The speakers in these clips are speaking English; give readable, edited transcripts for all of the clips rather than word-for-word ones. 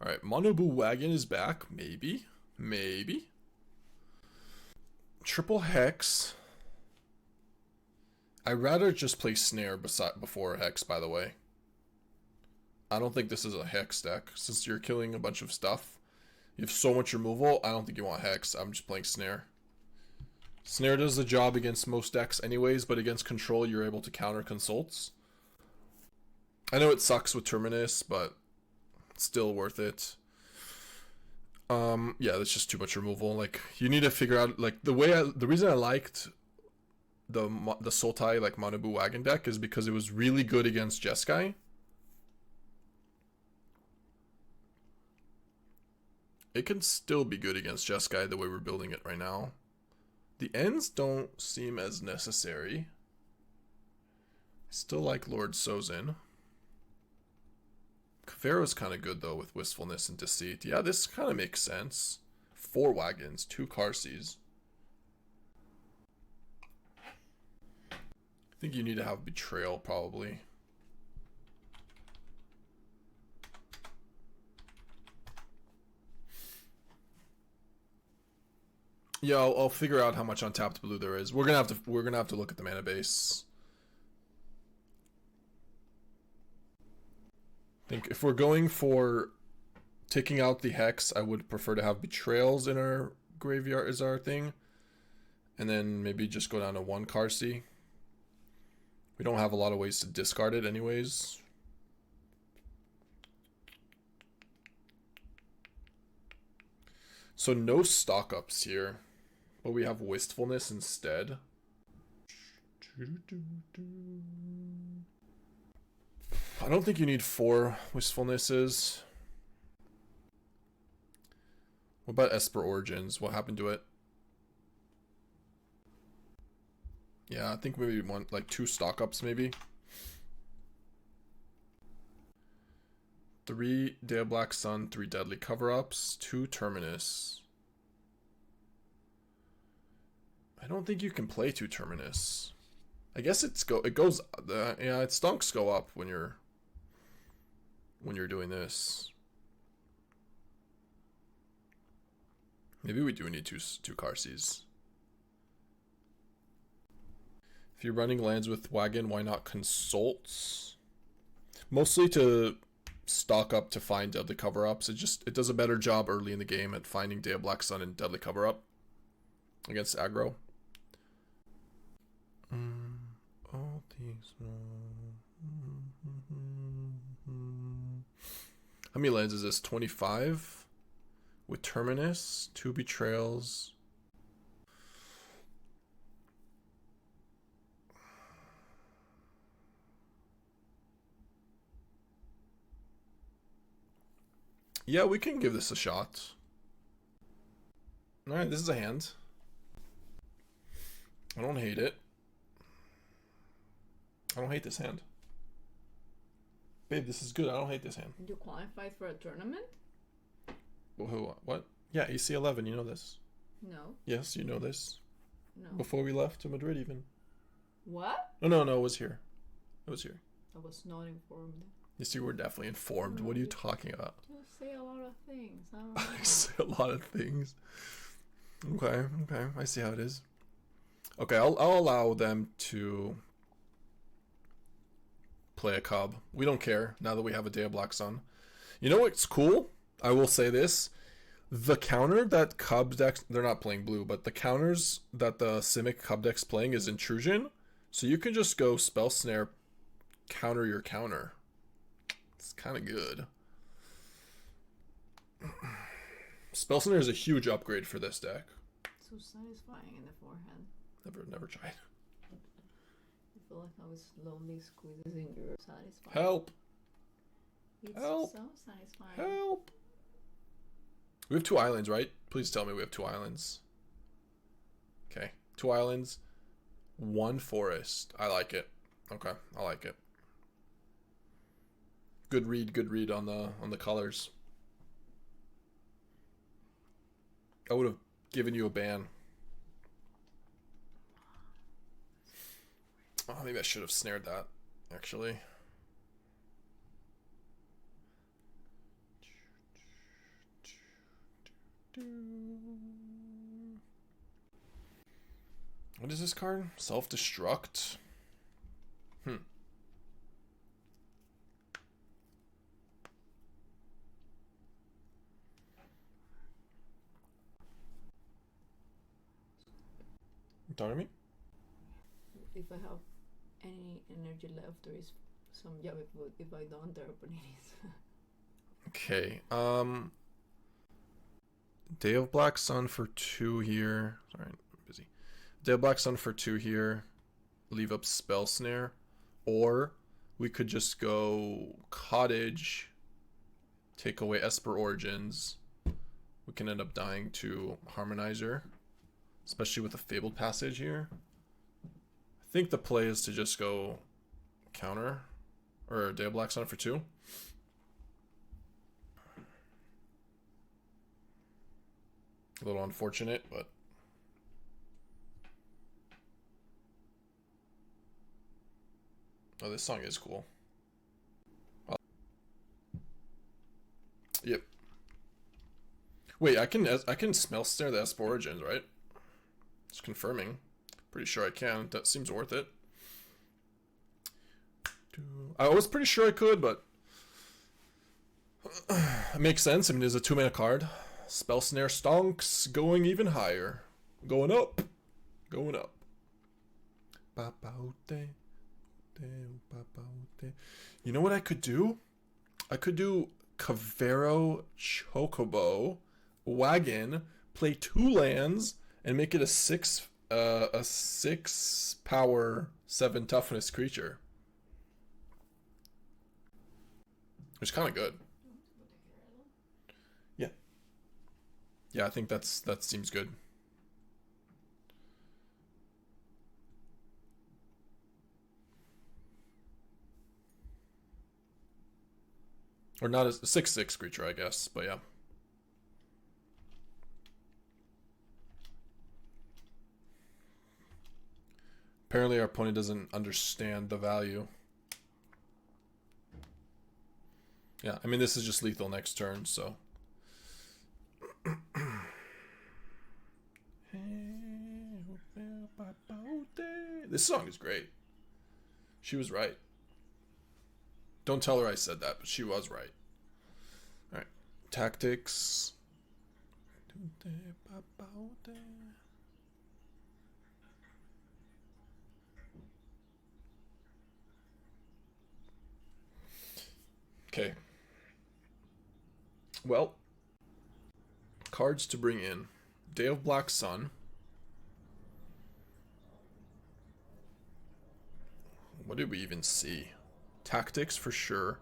Alright, Monobu Wagon is back. Maybe. Maybe. Triple Hex. I'd rather just play Snare before Hex, by the way. I don't think this is a Hex deck. Since you're killing a bunch of stuff, you have so much removal, I don't think you want Hex. I'm just playing Snare. Snare does the job against most decks anyways, but against Control, you're able to counter Consults. I know it sucks with Terminus, but it's still worth it. Yeah, that's just too much removal. Like, you need to figure out, like, the reason I liked the Sultai, like, Monobu Wagon deck is because it was really good against Jeskai. It can still be good against Jeskai the way we're building it right now. The ends don't seem as necessary. I still like Lord Sozin. Kavaero's kind of good though with Wistfulness and Deceit. Yeah, this kind of makes sense. 4 Wagons, 2 Qarsis. I think you need to have Betrayal probably. Yeah, I'll figure out how much untapped blue there is. We're gonna have to look at the mana base. I think if we're going for taking out the Hex, I would prefer to have Betrayals in our graveyard as our thing. And then maybe just go down to 1 Qarsi. We don't have a lot of ways to discard it anyways. So no stock ups here, but we have Wistfulness instead. I don't think you need 4 Wistfulnesses. What about Esper Origins? What happened to it? Yeah, I think maybe like 2 stock ups maybe. 3 Day of Black Sun, 3 Deadly Cover-Ups, 2 Terminus. I don't think you can play 2 Terminus. I guess its stunks go up when you're doing this. Maybe we do need two Qarsis. If you're running lands with Wagon, why not Consults? Mostly to stock up to find Deadly Cover-Ups. It does a better job early in the game at finding Day of Black Sun and Deadly Cover-Up against aggro. All these. How many lands is this? 25 with Terminus, 2 Betrayals. Yeah, we can give this a shot. Alright, this is a hand. I don't hate it. I don't hate this hand. Babe, this is good. I don't hate this hand. You qualified for a tournament? Who? What? Yeah, EC11, you know this. No. Yes, you know this. No. Before we left to Madrid even. What? No, it was here. It was here. I was not informed. Yes, you were definitely informed. What are you talking about? You say a lot of things. I don't I know. say a lot of things. Okay, I see how it is. Okay, I'll allow them to play a Cub. We don't care now that we have a Day of Black Sun. You know what's cool? I will say this. The counter that Cub decks, they're not playing blue, but the counters that the Simic Cub deck's playing is Intrusion. So you can just go Spell Snare, counter your counter. It's kind of good. Spell Snare is a huge upgrade for this deck. So satisfying in the forehead. Never tried. I feel like I was slowly squeezing your satisfying. Help! It's Help! so satisfying. Help! We have 2 islands, right? Please tell me we have 2 islands. Okay, 2 islands, 1 forest. I like it. Okay, I like it. Good read on the colors. I would have given you a ban. Oh, maybe I should have snared that, actually. What is this card? Self-destruct. You talking to me? If I have any energy left, there is some Yahweh, but if I don't, there are opportunities. Okay. Day of Black Sun for 2 here. Sorry, I'm busy. Day of Black Sun for 2 here. Leave up Spell Snare. Or we could just go Cottage. Take away Esper Origins. We can end up dying to Harmonizer. Especially with a Fabled Passage here. I think the play is to just go counter. Or Day of Black Sun for 2. A little unfortunate, but oh, this song is cool. Yep. Wait, I can smell snare the Esper Origins, right? Just confirming. Pretty sure I can. That seems worth it. I was pretty sure I could, but it makes sense. I mean, there's a 2-mana card. Spell Snare stonks, going even higher. Going up. Going up. You know what I could do? I could do Kavaero, Chocobo, Wagon, play 2 lands, and make it a 6 power, 7 toughness creature. Which is kind of good. Yeah, I think that seems good. Or not a 6/6 creature, I guess, but yeah. Apparently our opponent doesn't understand the value. Yeah, I mean, this is just lethal next turn, so... This song is great. She was right. Don't tell her I said that, but she was right. Alright. Tactics. Okay. Well, cards to bring in. Day of Black Sun. What did we even see? Tactics for sure.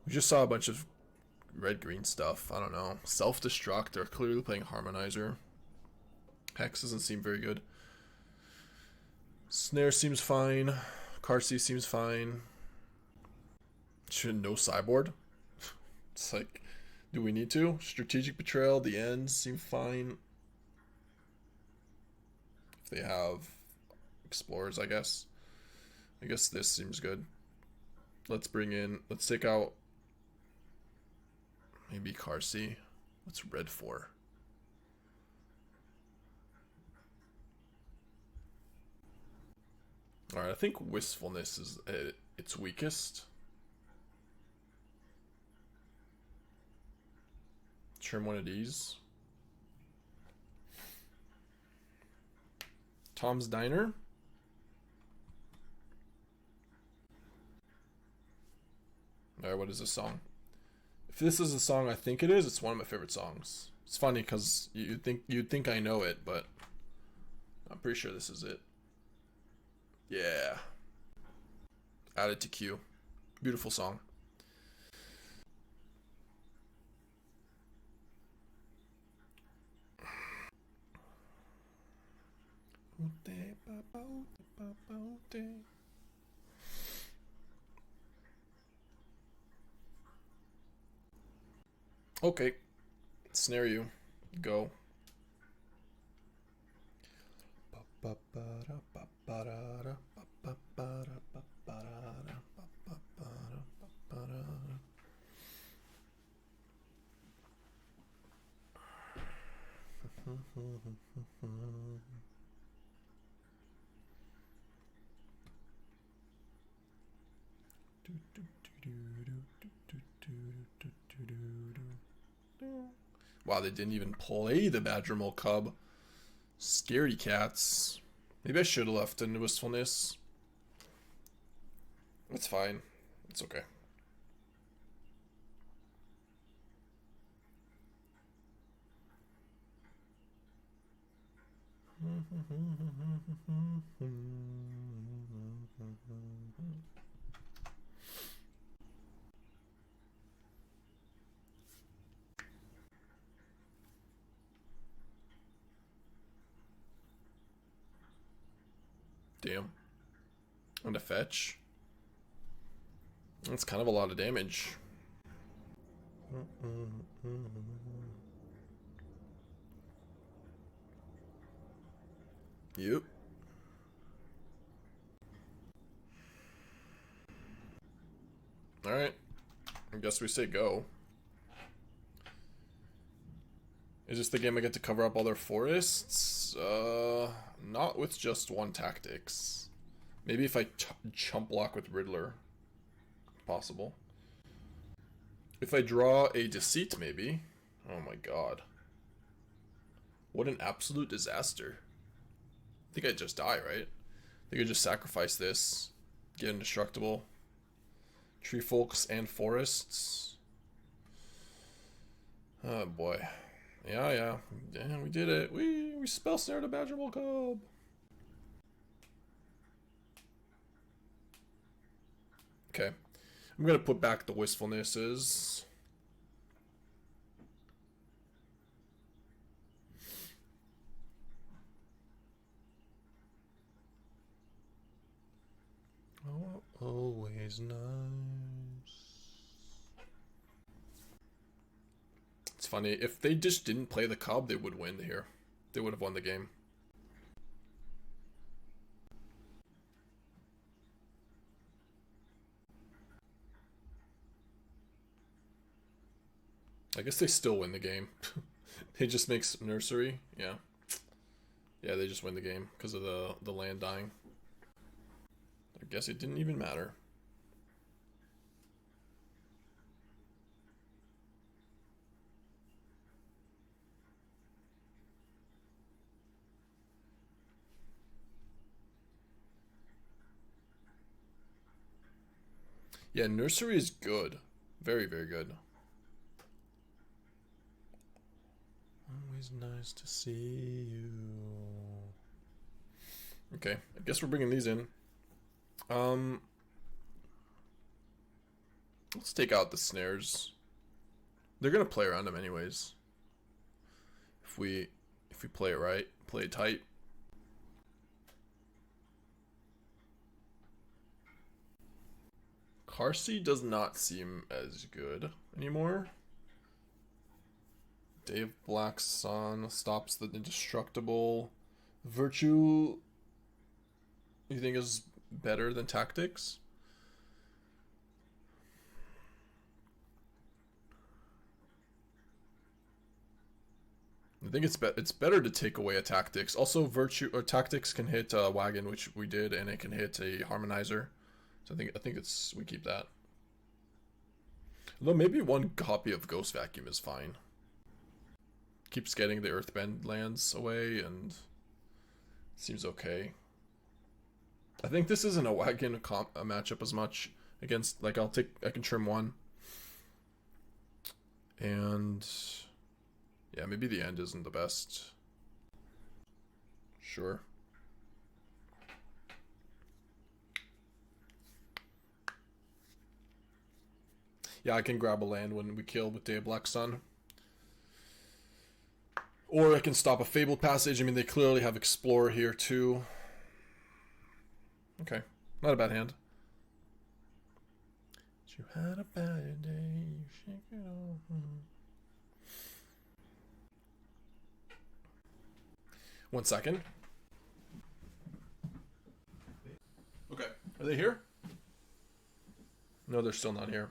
We just saw a bunch of red-green stuff. I don't know. Self-destruct. They're clearly playing Harmonizer. Hex doesn't seem very good. Snare seems fine. Qarsi seems fine. Should no sideboard? It's like, do we need to? Strategic Betrayal, the ends seem fine. If they have Explorers, I guess. I guess this seems good. Let's take out maybe Qarsi. What's red for? Alright, I think Wistfulness is its weakest. Trim one of these. Tom's Diner. Alright, what is this song? If this is a song I think it is, it's one of my favorite songs. It's funny because you'd think I know it, but I'm pretty sure this is it. Yeah. Add it to queue. Beautiful song. Okay. Snare you. Go. Wow, they didn't even play the Badgermole Cub. Scary cats. Maybe I should have left in Wistfulness. It's fine. It's okay. Damn. And a fetch. That's kind of a lot of damage. Yep. Alright. I guess we say go. Is this the game I get to cover up all their forests? Not with just one tactics. Maybe if I chump block with Riddler. Possible. If I draw a Deceit, maybe. Oh my god. What an absolute disaster. I think I'd just die, right? I think I'd just sacrifice this. Get indestructible. Tree folks and forests. Oh boy. Yeah, we did it. We spell snared a Badgermole Cub. Okay. I'm gonna put back the Wistfulnesses. Oh, always nice. It's funny, if they just didn't play the Cub, they would win here. They would have won the game. I guess they still win the game. He just makes nursery. Yeah. Yeah, they just win the game because of the land dying. I guess it didn't even matter. Yeah, nursery is good. Very, very good. Always nice to see you. Okay, I guess we're bringing these in. Let's take out the snares. They're gonna play around them anyways. If we play it right, play it tight. Qarsi does not seem as good anymore. Day of Black Sun stops the indestructible. Virtue, you think is better than tactics? I think it's better to take away a tactics. Also, virtue or tactics can hit Wagon, which we did, and it can hit a harmonizer. So I think it's we keep that. Although maybe one copy of Ghost Vacuum is fine. Keeps getting the Earthbend lands away, and seems okay. I think this isn't a Wagon a matchup as much against, like, I can trim one. And yeah, maybe the end isn't the best. Sure. Yeah, I can grab a land when we kill with Day of Black Sun. Or I can stop a Fabled Passage. I mean, they clearly have Explorer here, too. Okay. Not a bad hand. You had a bad day. You shake it off. One second. Okay. Are they here? No, they're still not here.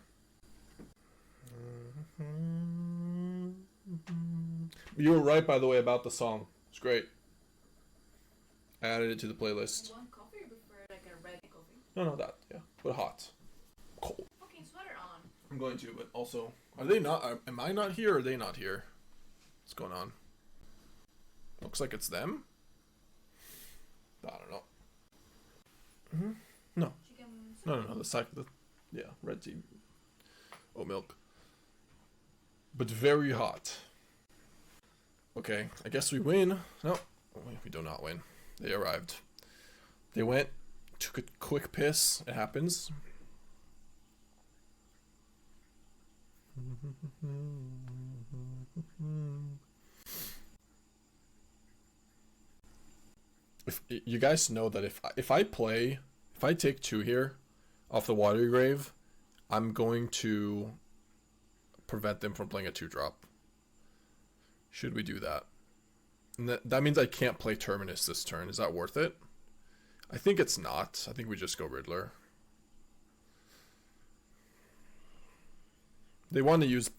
You were right, by the way, about the song. It's great. I added it to the playlist. You want coffee or prefer like a red coffee? No, that. Yeah, but hot. Cold. Fucking sweater on. I'm going to, but also, are they not? Am I not here? Or are they not here? What's going on? Looks like it's them. I don't know. Mm-hmm. No. No. Yeah, red tea. Oat milk. But very hot. Okay, I guess we win. No, we do not win. They arrived. They went, took a quick piss. It happens. If you guys know that if I take 2 here off the Watery Grave, I'm going to prevent them from playing a 2-drop. Should we do that? And that means I can't play Terminus this turn. Is that worth it? I think it's not. I think we just go Riddler. They want to use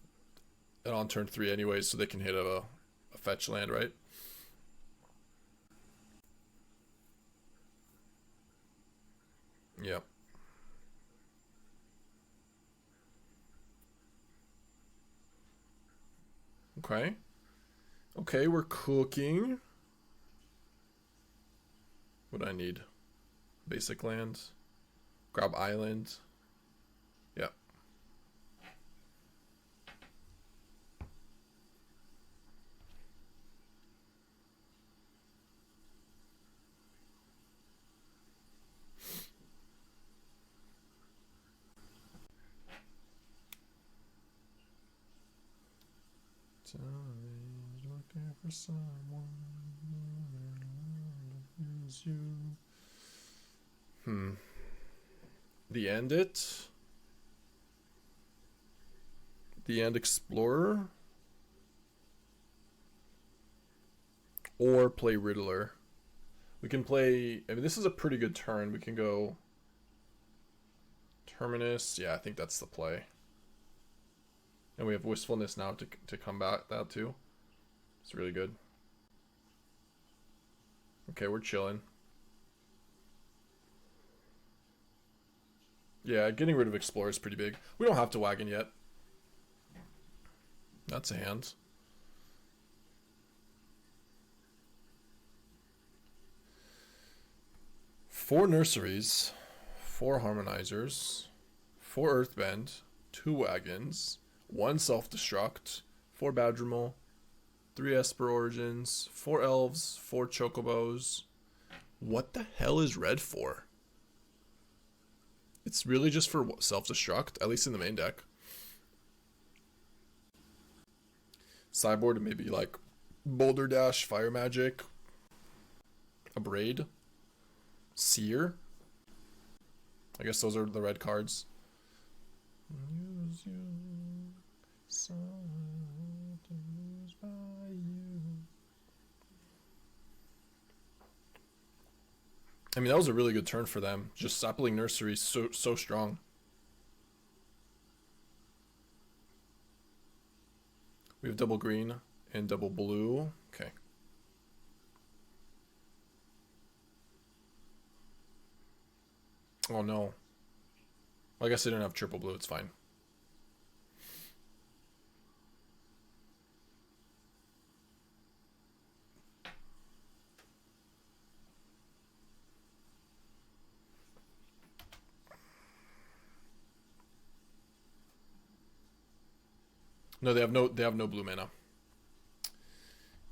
it on turn 3 anyways, so they can hit a fetch land, right? Yep. Okay. Okay, we're cooking. What do I need? Basic land. Grab island. Yep. Looking for someone to use you. The End Explorer, or play Riddler. We can play. I mean, this is a pretty good turn. We can go Terminus. Yeah, I think that's the play. And we have Wistfulness now to combat that too. It's really good. Okay, we're chilling. Yeah, getting rid of Explorer is pretty big. We don't have to Wagon yet. That's a hand. Four Nurseries, 4 Harmonizers, 4 Earthbend, 2 Wagons, 1 Self-Destruct, 4 Badgermole, 3 Esper Origins, 4 Elves, 4 Chocobos. What the hell is red for? It's really just for Self-Destruct, at least in the main deck. Sideboard, maybe like Boulder Dash, Fire Magic, a Braid, Seer. I guess those are the red cards. Use you, someone to use by you. I mean, that was a really good turn for them. Just Sapling Nursery so strong. We have double green and double blue. Okay. Oh no. Well, I guess I didn't have triple blue. It's fine. No, they have no blue mana.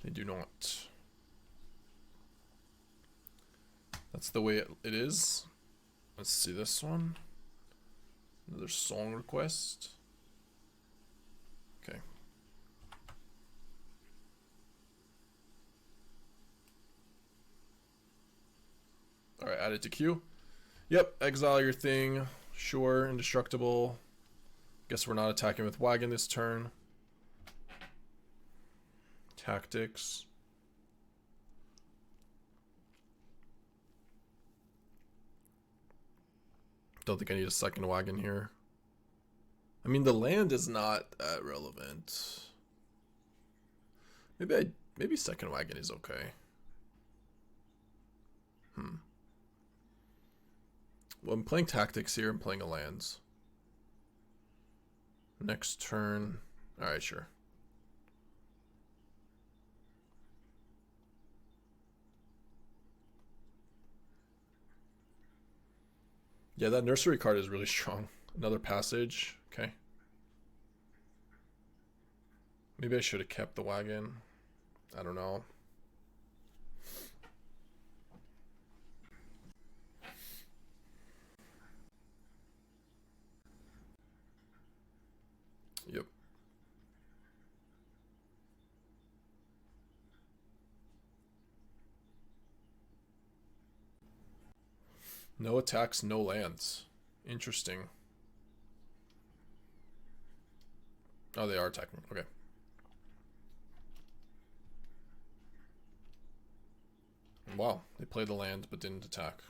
They do not. That's the way it is. Let's see this one. Another song request. Okay. Alright, add it to queue. Yep, exile your thing. Sure, indestructible. Guess we're not attacking with Wagon this turn. Tactics. Don't think I need a second Wagon here. I mean, the land is not that relevant. Maybe second Wagon is okay. Well, I'm playing Tactics here. I'm playing a lands. Next turn. Alright, sure. Yeah, that nursery card is really strong. Another passage. Okay. Maybe I should have kept the Wagon. I don't know. Yep. No attacks, no lands. Interesting. Oh, they are attacking. Okay. Wow, they played the land but didn't attack.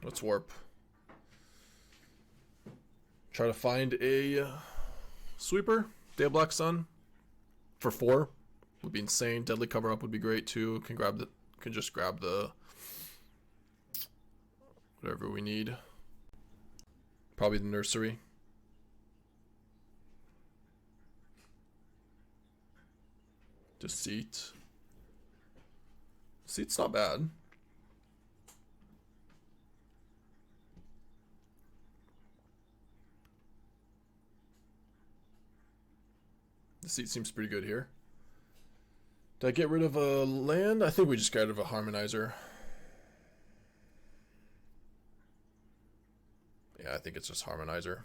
Let's warp. Try to find a sweeper. Day of Black Sun for 4 would be insane. Deadly Cover Up would be great too. Can just grab the whatever we need. Probably the nursery. Deceit. Deceit's not bad. Deceit seems pretty good here. Did I get rid of a land? I think we just got rid of a Harmonizer. Yeah, I think it's just Harmonizer.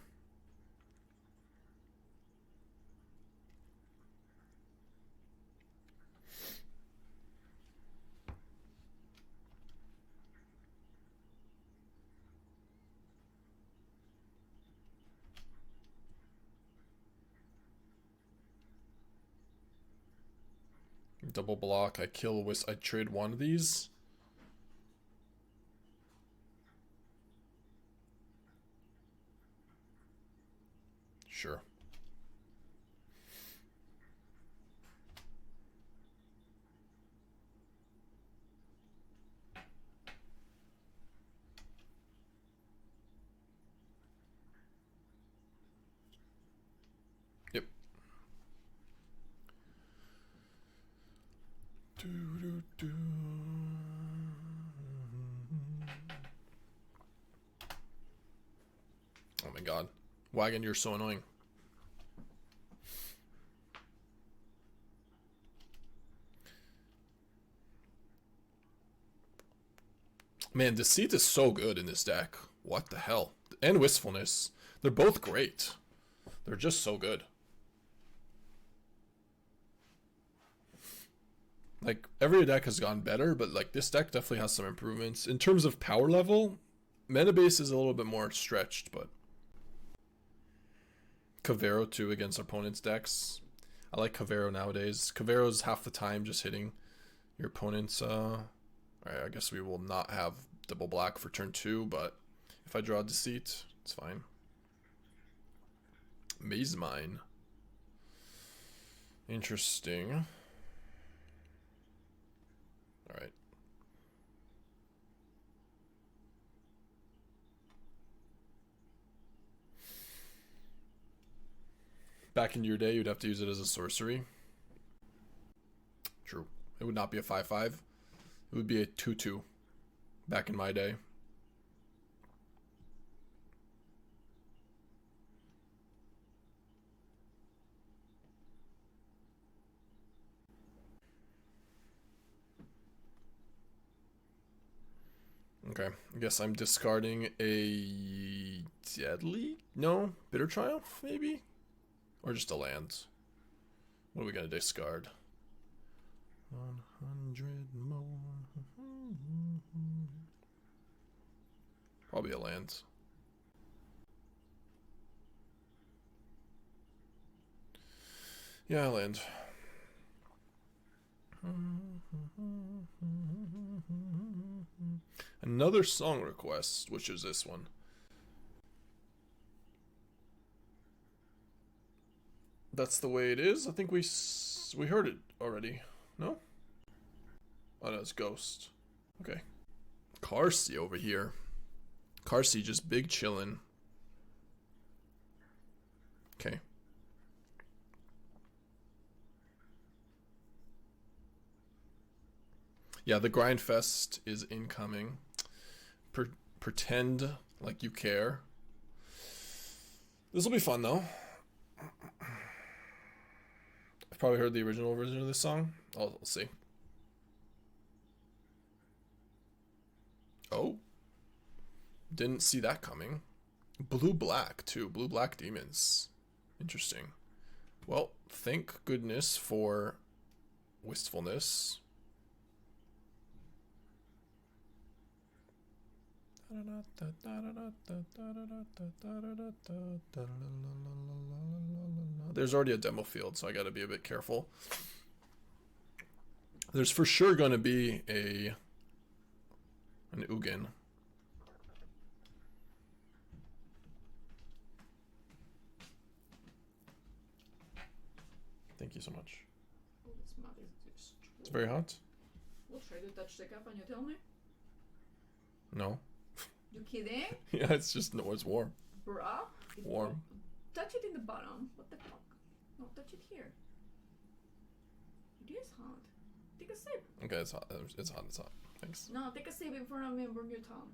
Double block. I trade one of these. Sure. Yep. Oh my god. Wagon, you're so annoying. Man, Deceit is so good in this deck. What the hell? And Wistfulness. They're both great. They're just so good. Like, every deck has gone better, but like this deck definitely has some improvements. In terms of power level, mana base is a little bit more stretched, but Kavaero too against opponents' decks. I like Kavaero nowadays. Kavaero's half the time just hitting your opponent's alright, I guess we will not have double black for turn 2, but if I draw Deceit, it's fine. Maze Mine. Interesting. Alright. Back in your day, you'd have to use it as a sorcery. True. It would not be a 5/5. It would be a 2/2 back in my day. Okay, I guess I'm discarding a Deadly? No? Bitter Triumph, maybe? Or just a land. What are we gonna discard? 100 more. Probably a land. Yeah, a land. Another song request, which is this one. That's the way it is. I think we heard it already. No? Oh, that's Ghost. Okay. Qarsi over here. Qarsi just big chillin'. Okay. Yeah, the Grind Fest is incoming. Pretend like you care. This will be fun though. I've probably heard the original version of this song. I'll see. Oh. Didn't see that coming. Blue-black too. Blue-black demons. Interesting. Well, thank goodness for Wistfulness. There's already a demo field, so I gotta be a bit careful. There's for sure gonna be an Ugin. Thank you so much. Oh, this map is just It's very hot. We'll try to touch the cup and you tell me? No. You kidding? Yeah, it's just, no, it's warm. Bruh? Warm. Touch it in the bottom. What the fuck? No, touch it here. It is hot. Take a sip. Okay, it's hot. It's hot. It's hot. Thanks. No, take a sip in front of me and burn your tongue.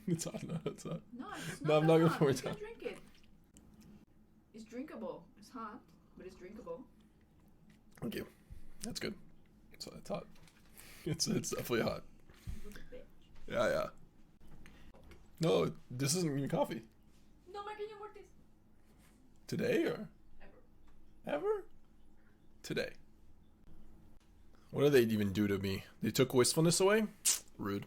It's hot. No, it's hot. No, it's not. No, I'm not gonna hot. pour You it can down. drink it. It's drinkable. It's hot, but it's drinkable. Thank you. That's good. It's hot. It's definitely hot. Look at bitch. Yeah. No, this isn't even coffee. No, man, can you work this? Today or Ever. ever? Today. What did they even do to me? They took Wistfulness away? Rude.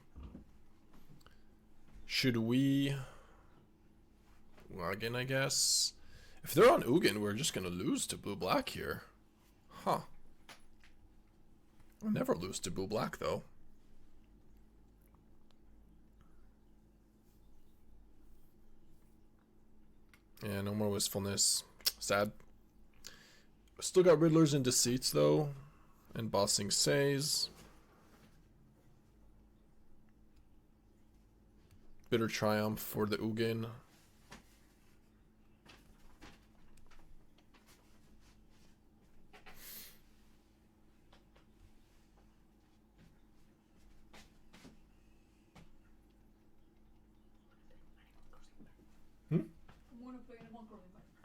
Should we Wagon, I guess? If they're on Ugin, we're just gonna lose to blue-black here. Huh. We'll never lose to blue-black, though. Yeah, no more Wistfulness. Sad. Still got Riddlers and Deceits, though. And Bossing Says. Bitter Triumph for the Ugin.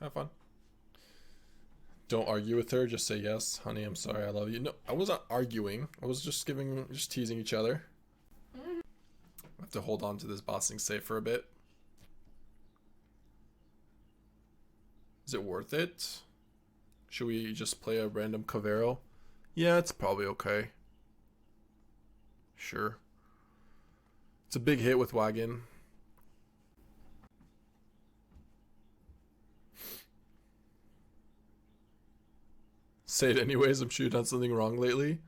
Have fun. Don't argue with her, just say yes. Honey, I'm sorry, I love you. No, I wasn't arguing. I was just teasing each other. I have to hold on to this bossing save for a bit. Is it worth it? Should we just play a random Kavaero? Yeah, it's probably okay. Sure. It's a big hit with Wagon. Say it anyways, I'm sure you've done something wrong lately.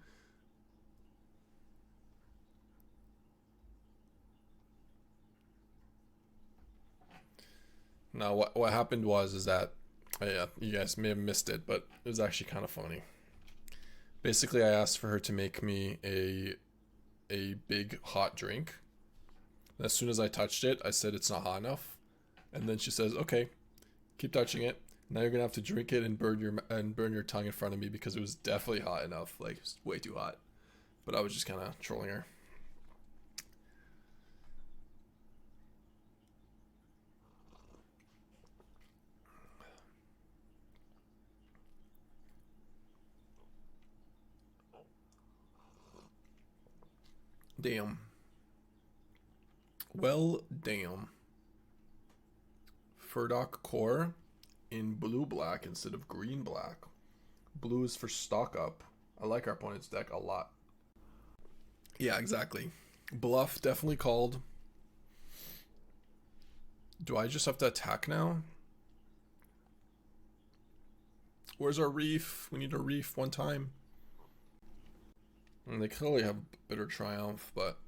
Now, what happened was that, yeah, you guys may have missed it, but it was actually kind of funny. Basically, I asked for her to make me a big hot drink. And as soon as I touched it, I said it's not hot enough. And then she says, okay, keep touching it. Now you're gonna have to drink it and burn your tongue in front of me because it was definitely hot enough, like it was way too hot. But I was just kind of trolling her. Damn. Well, damn. Furdock Core in blue-black instead of green-black. Blue is for stock up. I like our opponent's deck a lot. Yeah, exactly. Bluff definitely called. Do I just have to attack now? Where's our reef? We need a reef one time. And they clearly have Bitter Triumph, but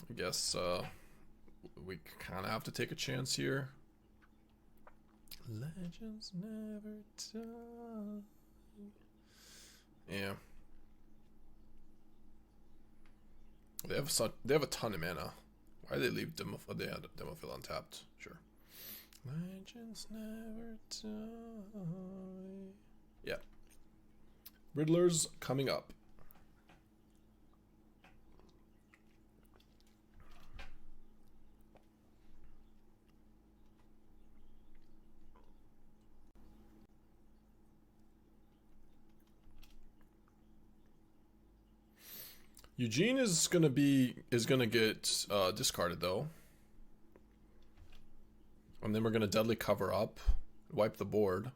I guess we kind of have to take a chance here. Legends never die. Yeah. They have a ton of mana. Why did they leave Demo? They had Demophil untapped. Sure. Legends never die. Yeah. Riddler's coming up. Eugene is gonna get discarded though, and then we're gonna deadly cover up, wipe the board.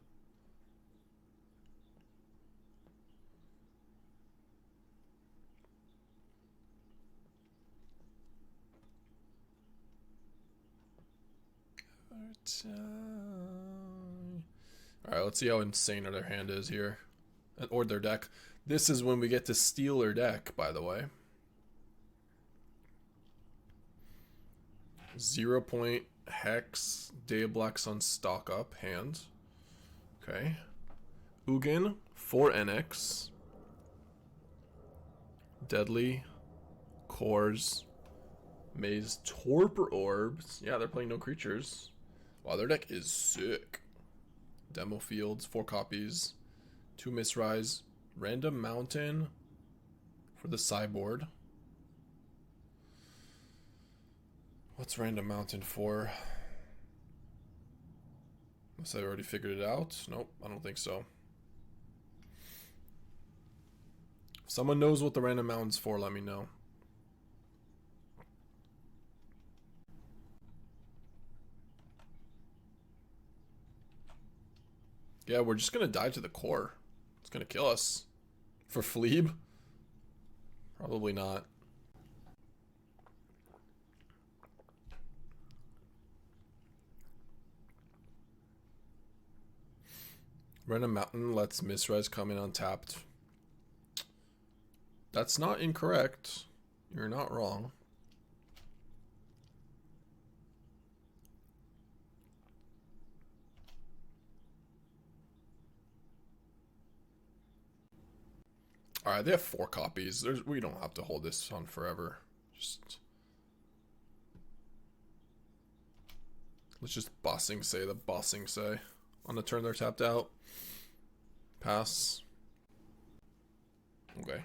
All right, let's see how insane their hand is here, or their deck. This is when we get to steal their deck, by the way. 0 point Hex, Day of Black Sun stock up hand. Okay. Ugin, 4 NX. Deadly, Cores, Maze, Torpor Orbs. Yeah, they're playing no creatures. Wow, their deck is sick. Demo Fields, 4 copies. 2 Misrise. Random Mountain for the sideboard. What's Random Mountain for? Unless I already figured it out. Nope, I don't think so. If someone knows what the Random Mountain's for, let me know. Yeah, we're just gonna die to the core. It's gonna kill us. For Fleeb? Probably not. Random Mountain lets Misrise come in untapped. That's not incorrect. You're not wrong. Alright, they have 4 copies. We don't have to hold this on forever. Let's just bossing say the bossing say. On the turn they're tapped out. Pass. Okay.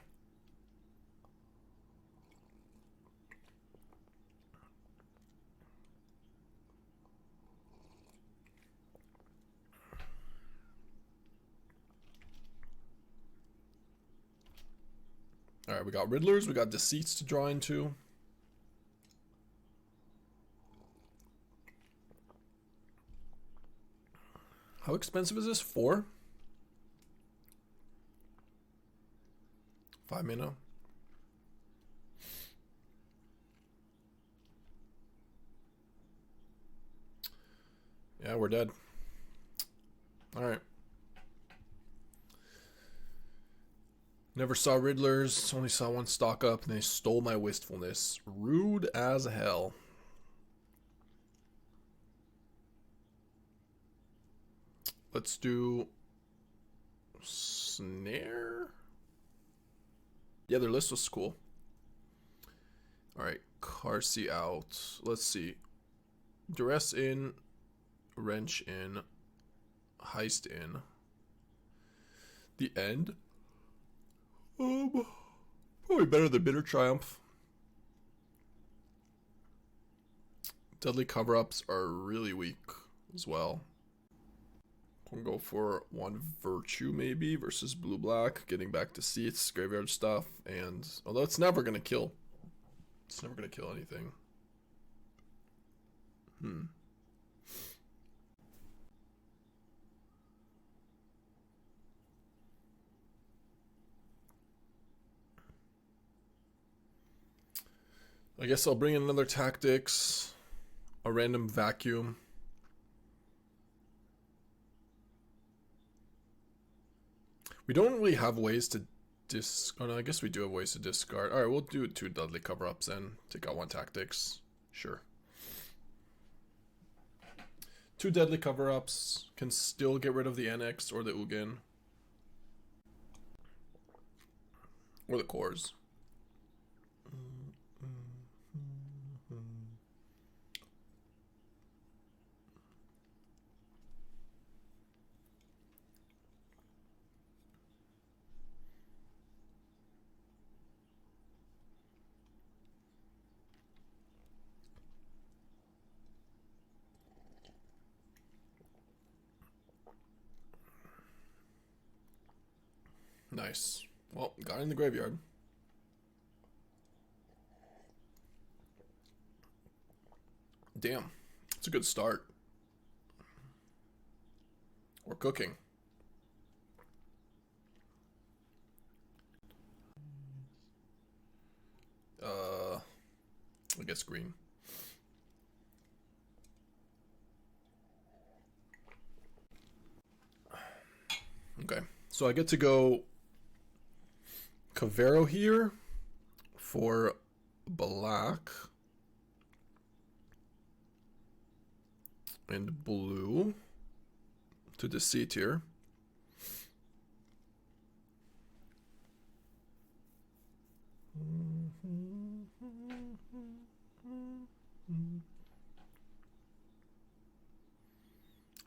Alright, we got Riddlers, we got Deceits to draw into. How expensive is this? 4? 5 mana. Yeah, we're dead. Alright. Never saw Riddlers, only saw 1 stock up, and they stole my Wistfulness. Rude as hell. Let's do Snare. Yeah, their list was cool. Alright, Qarsi out. Let's see. Duress in, Wrench in, Heist in. The end. Probably better than Bitter Triumph. Deadly cover-ups are really weak as well. We'll go for 1 Virtue maybe versus blue-black, getting back to Seats, graveyard stuff, and although it's never gonna kill. It's never gonna kill anything. I guess I'll bring in another Tactics, a random Vacuum. We don't really have ways to Oh no, I guess we do have ways to discard. Alright, we'll do 2 Deadly Cover-Ups then. Take out 1 Tactics. Sure. 2 Deadly Cover-Ups. Can still get rid of the NX or the Ugin. Or the cores. Nice. Well, got in the graveyard. Damn. It's a good start. We're cooking. I guess green. Okay. So I get to go Kavaero here for black and blue to Deceit here.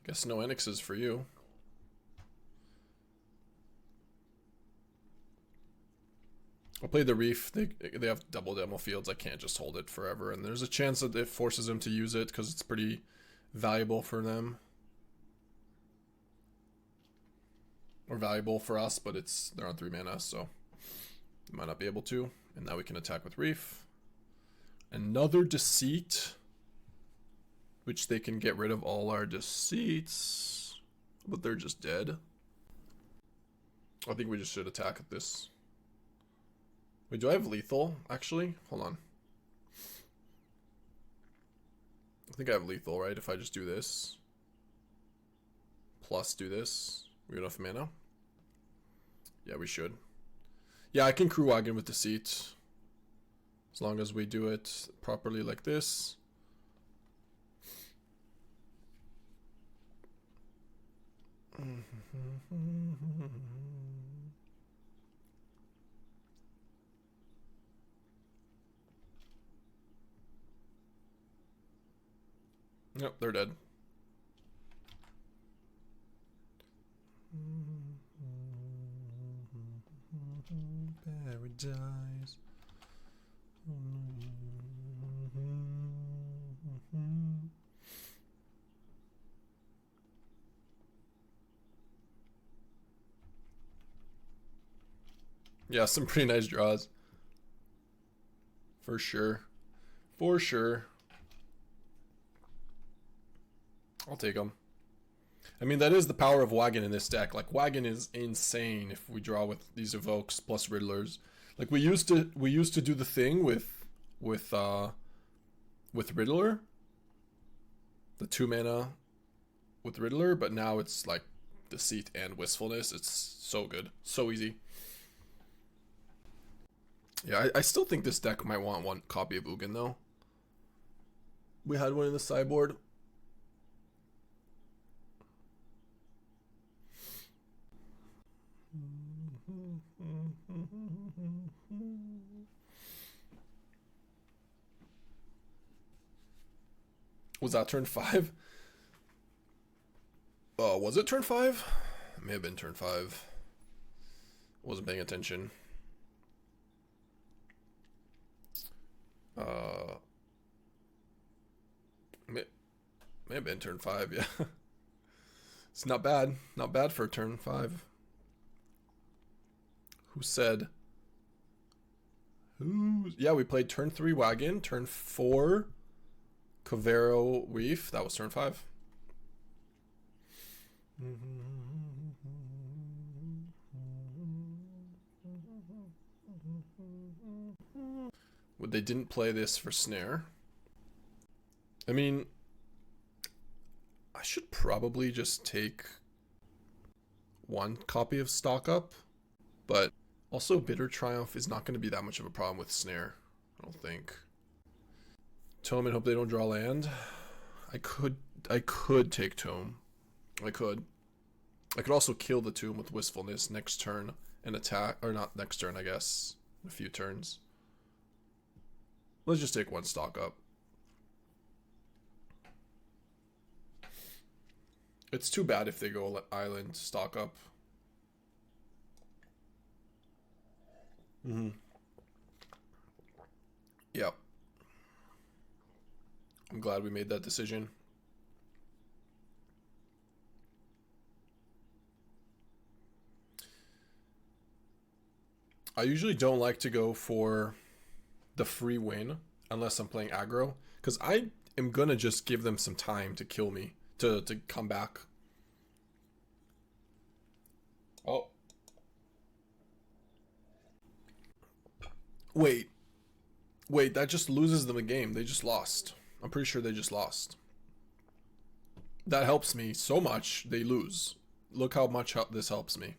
Guess no Enixes for you. I'll play the Reef. They have double demo fields. I can't just hold it forever. And there's a chance that it forces them to use it because it's pretty valuable for them. Or valuable for us, but they're on 3 mana, so they might not be able to. And now we can attack with Reef. Another Deceit, which they can get rid of all our Deceits, but they're just dead. I think we just should attack at this. Wait, do I have lethal, actually? Hold on. I think I have lethal, right? If I just do this. Plus do this. We have enough mana? Yeah, we should. Yeah, I can Wagon with Deceit. As long as we do it properly like this. Yep, they're dead. Paradise. Yeah, some pretty nice draws. For sure. For sure. I'll take them. I mean, that is the power of Wagon in this deck. Like, Wagon is insane if we draw with these Evokes plus Riddlers. Like, we used to do the thing with Riddler. The 2 mana with Riddler, but now it's like Deceit and Wistfulness. It's so good. So easy. Yeah, I still think this deck might want 1 copy of Ugin, though. We had one in the sideboard. Was that turn 5? Was it turn 5? It may have been turn 5. Wasn't paying attention. May have been turn 5, yeah. It's not bad. Not bad for turn 5. Who said? Who? Yeah, we played turn 3 Wagon, turn 4 Kavaero Reef. That was turn 5. Well, they didn't play this for Snare. I mean, I should probably just take 1 copy of Stock Up, but Also, Bitter Triumph is not going to be that much of a problem with Snare, I don't think. Tome and hope they don't draw land. I could take Tome. I could also kill the Tomb with Wistfulness next turn and attack, or not next turn, I guess. A few turns. Let's just take one stock up. It's too bad if they go island stock up. Yep. I'm glad we made that decision. I usually don't like to go for the free win unless I'm playing aggro, because I am gonna just give them some time to kill me, to come back. Oh. Wait, that just loses them a game. They just lost. I'm pretty sure they just lost. That helps me so much. They lose. Look how much this helps me.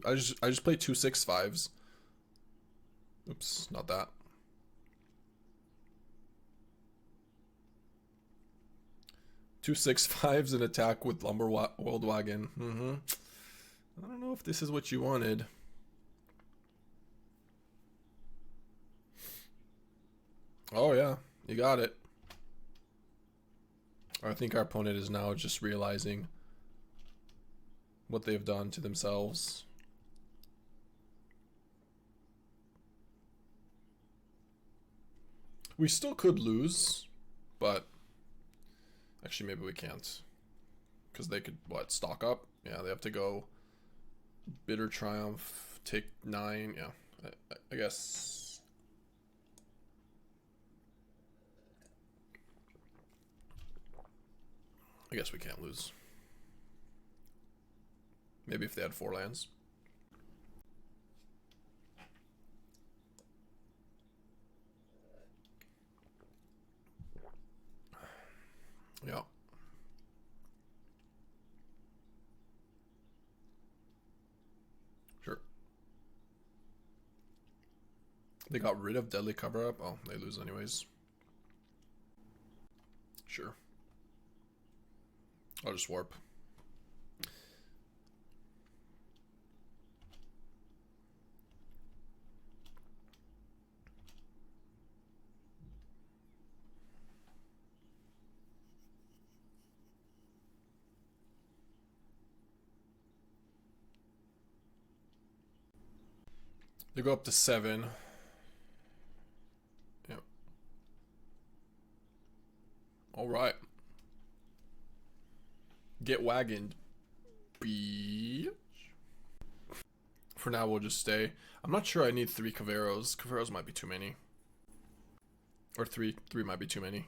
I just play 2 6/5s. Oops, not that. Two 6/5s and attack with Lumbering Worldwagon. I don't know if this is what you wanted. Oh yeah, you got it. I think our opponent is now just realizing what they've done to themselves. We still could lose, but actually maybe we can't. Because they could, what, stock up? Yeah, they have to go Bitter Triumph, take 9. Yeah, I guess. I guess we can't lose. Maybe if they had 4 lands. Yeah. Sure. They got rid of Deadly Cover-Up? Oh, they lose anyways. Sure. I'll just warp. They go up to 7. Yep. Alright. Get wagoned. Bitch. For now, we'll just stay. I'm not sure I need 3 Kavaeros. Kavaeros might be too many. Or 3. 3 might be too many.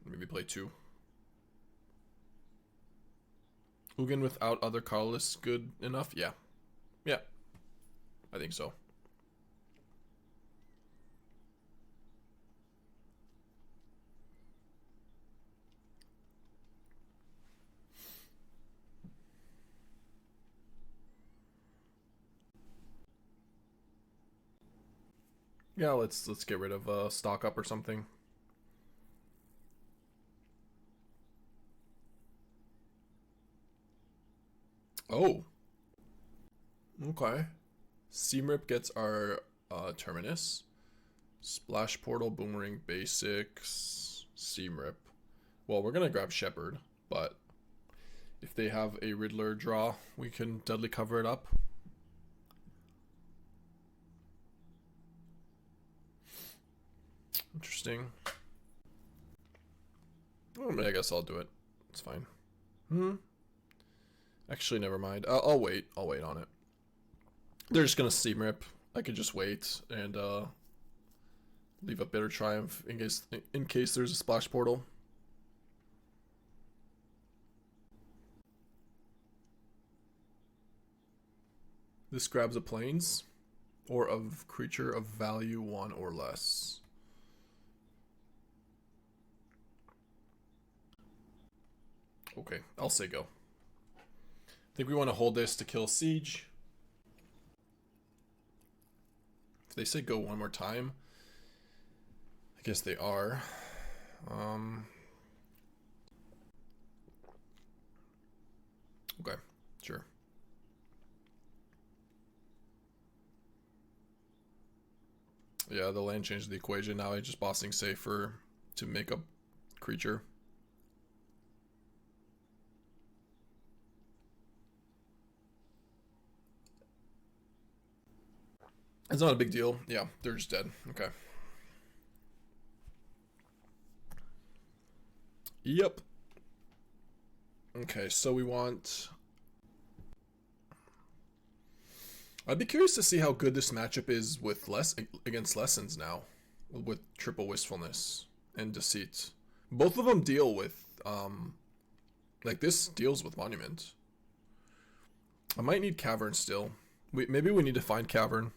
Maybe play 2. Ugin without other colorless good enough? Yeah. Yeah. I think so. Yeah, let's get rid of stock up or something. Oh. Okay. Seamrip gets our Terminus. Splash Portal, Boomerang Basics, Seamrip. Well, we're gonna grab Shepherd, but if they have a Riddler draw, we can deadly cover it up. Interesting. I mean, I guess I'll do it. It's fine. Actually, never mind. I'll wait. I'll wait on it. They're just gonna Seamrip. I could just wait and leave a Bitter Triumph in case there's a Splash Portal. This grabs a Plains or of creature of value 1 or less. Okay, I'll say go. I think we want to hold this to kill Siege. If they say go one more time, I guess they are. Okay, sure. Yeah, the land changed the equation. Now I just bossing safer to make a creature. It's not a big deal. Yeah, they're just dead. Okay. Yep. Okay, so we want... I'd be curious to see how good this matchup is with against Lessons now. With triple Wistfulness and Deceit. Both of them deal with... like, this deals with Monument. I might need Cavern still. Maybe we need to find Cavern.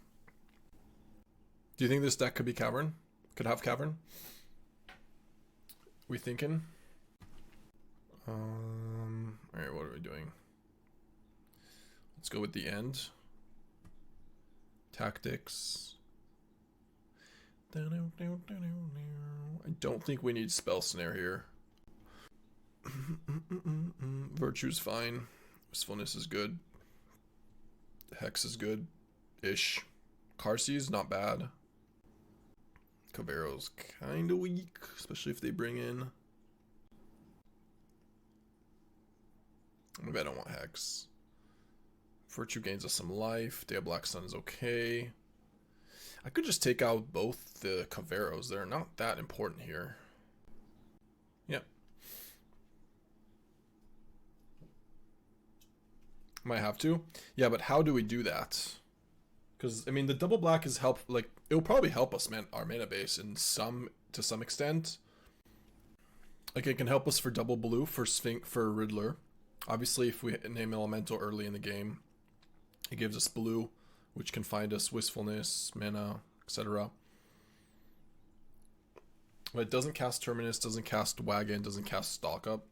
Do you think this deck could be Cavern? Could have Cavern? We thinking? Alright, what are we doing? Let's go with the end. Tactics. I don't think we need Spell Snare here. Virtue's fine. Wistfulness is good. Hex is good-ish. Qarsi is not bad. Kavaero's kind of weak, especially if they bring in... Maybe I don't want Hex. Virtue gains us some life. Day of Black Sun is okay. I could just take out both the Kavaeros. They're not that important here. Yep. Might have to. Yeah, but how do we do that? Because, I mean, the double black is like, it'll probably help us, our mana base to some extent. Like, it can help us for double blue, for Riddler. Obviously, if we name Elemental early in the game, it gives us blue, which can find us Wistfulness, mana, etc. But it doesn't cast Terminus, doesn't cast Wagon, doesn't cast Stalk Up.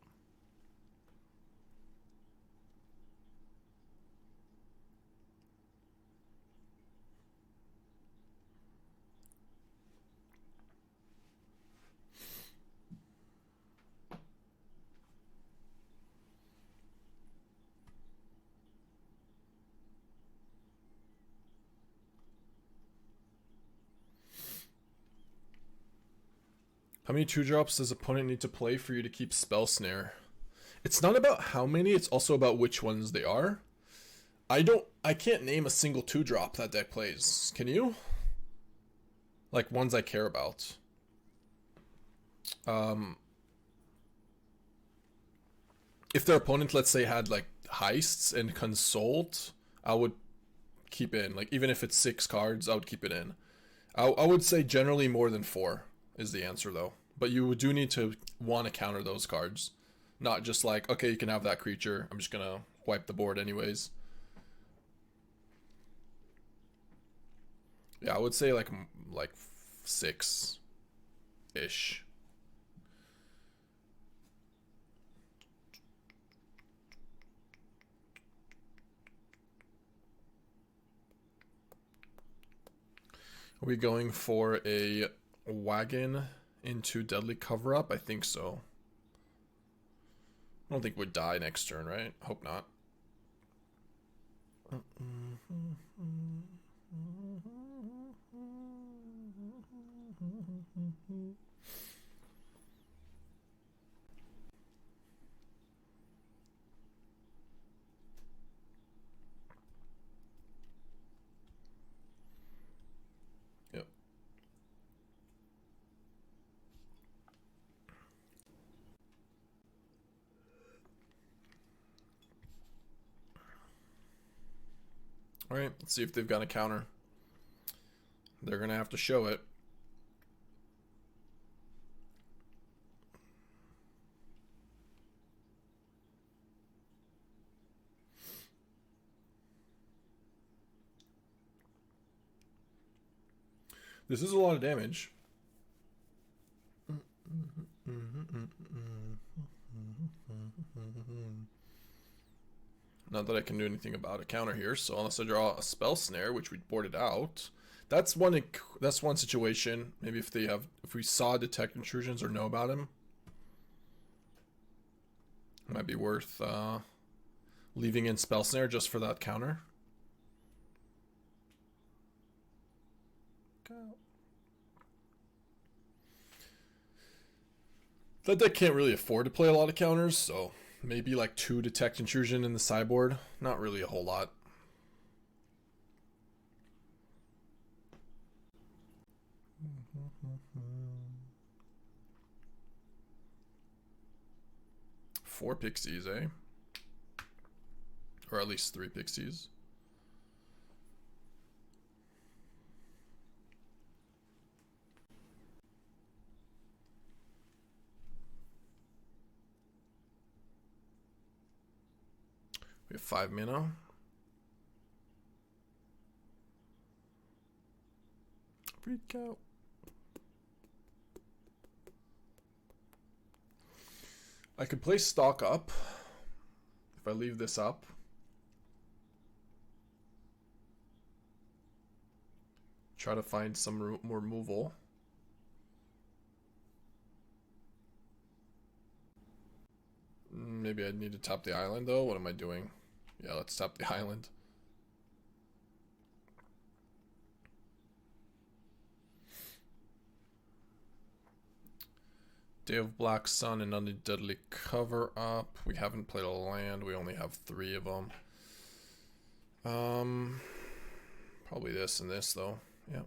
How many 2-drops does opponent need to play for you to keep Spell Snare? It's not about how many, it's also about which ones they are. I can't name a single 2-drop that deck plays. Can you? Like, ones I care about. If their opponent, let's say, had, like, Heists and Consult, I would keep in. Like, even if it's 6 cards, I would keep it in. I would say generally more than 4. Is the answer, though. But you do need to want to counter those cards. Not just like, okay, you can have that creature. I'm just going to wipe the board anyways. Yeah, I would say like 6-ish. Are we going for a Wagon into Deadly Cover-Up? I think so. I don't think we'd die next turn, right? Hope not. Yep. Alright, let's see if they've got a counter. They're going to have to show it. This is a lot of damage. Not that I can do anything about a counter here, so unless I draw a Spell Snare, which we boarded out, that's one situation. Maybe if we saw Detect Intrusions or know about him, it might be worth leaving in Spell Snare just for that counter. That deck can't really afford to play a lot of counters, so maybe like 2 Detect Intrusion in the sideboard. Not really a whole lot. Four pixies, eh? Or at least 3 pixies. We have 5 mana. Freak out. I could play stock up if I leave this up. Try to find some more removal. Maybe I need to tap the island though. What am I doing? Yeah, let's tap the island. Day of Black Sun and Undeadly Cover Up. We haven't played a land. We only have 3 of them. Probably this and this though. Yep.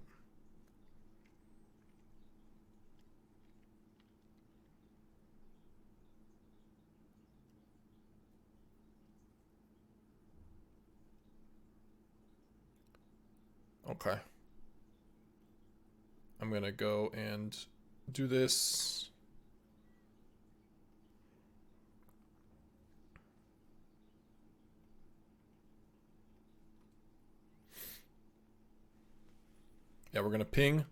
Okay. I'm gonna go and do this. Yeah, we're gonna ping.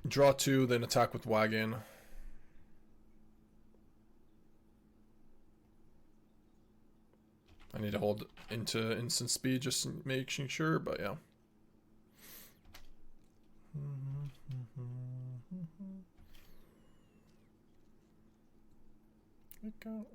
Draw 2, then attack with Wagon. I need to hold into instant speed just making sure, but yeah. Go.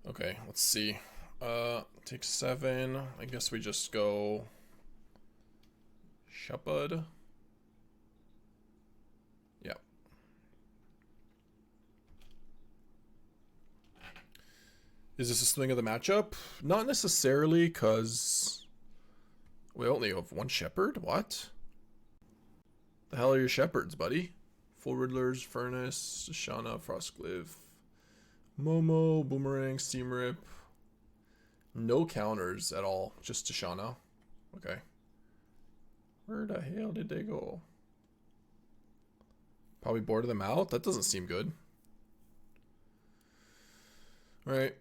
Okay, let's see. Take 7. I guess we just go Shepherd. Yeah. Is this a swing of the matchup? Not necessarily, because we only have 1 Shepherd. What? The hell are your Shepherds, buddy? Full Riddlers, Furnace, Shoshana, Frostcliff, Momo, Boomerang, Steam Rip. No counters at all, just Shoshana. Okay. Where the hell did they go? Probably boarded them out? That doesn't seem good. Alright.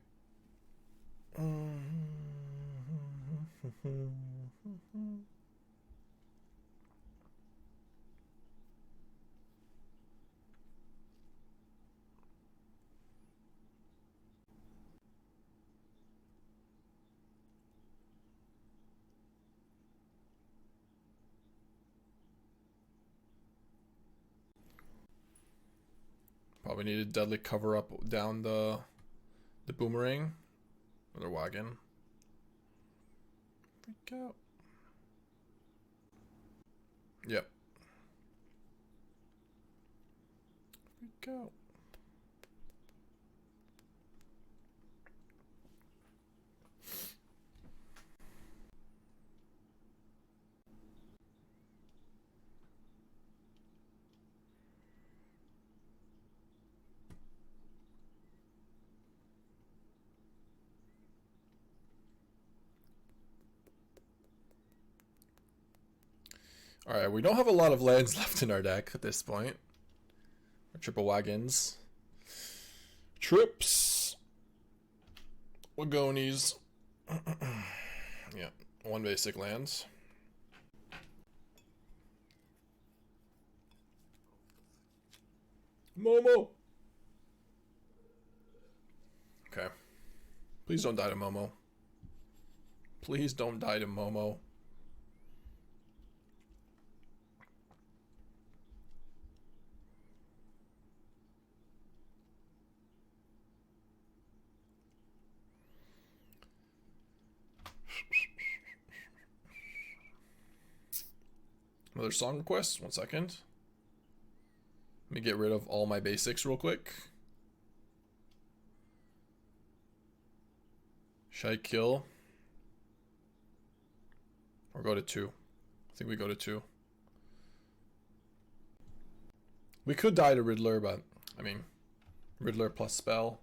Probably need to deadly cover up down the boomerang. Or the wagon. Freak out. Yep. Freak out. Alright, we don't have a lot of lands left in our deck at this point. Our triple wagons. Trips. Wagonies. Yeah, 1 basic lands. Momo! Okay. Please don't die to Momo. Please don't die to Momo. Another song request. 1 second. Let me get rid of all my basics real quick. Should I kill? Or go to 2? I think we go to 2. We could die to Riddler, but I mean, Riddler plus spell.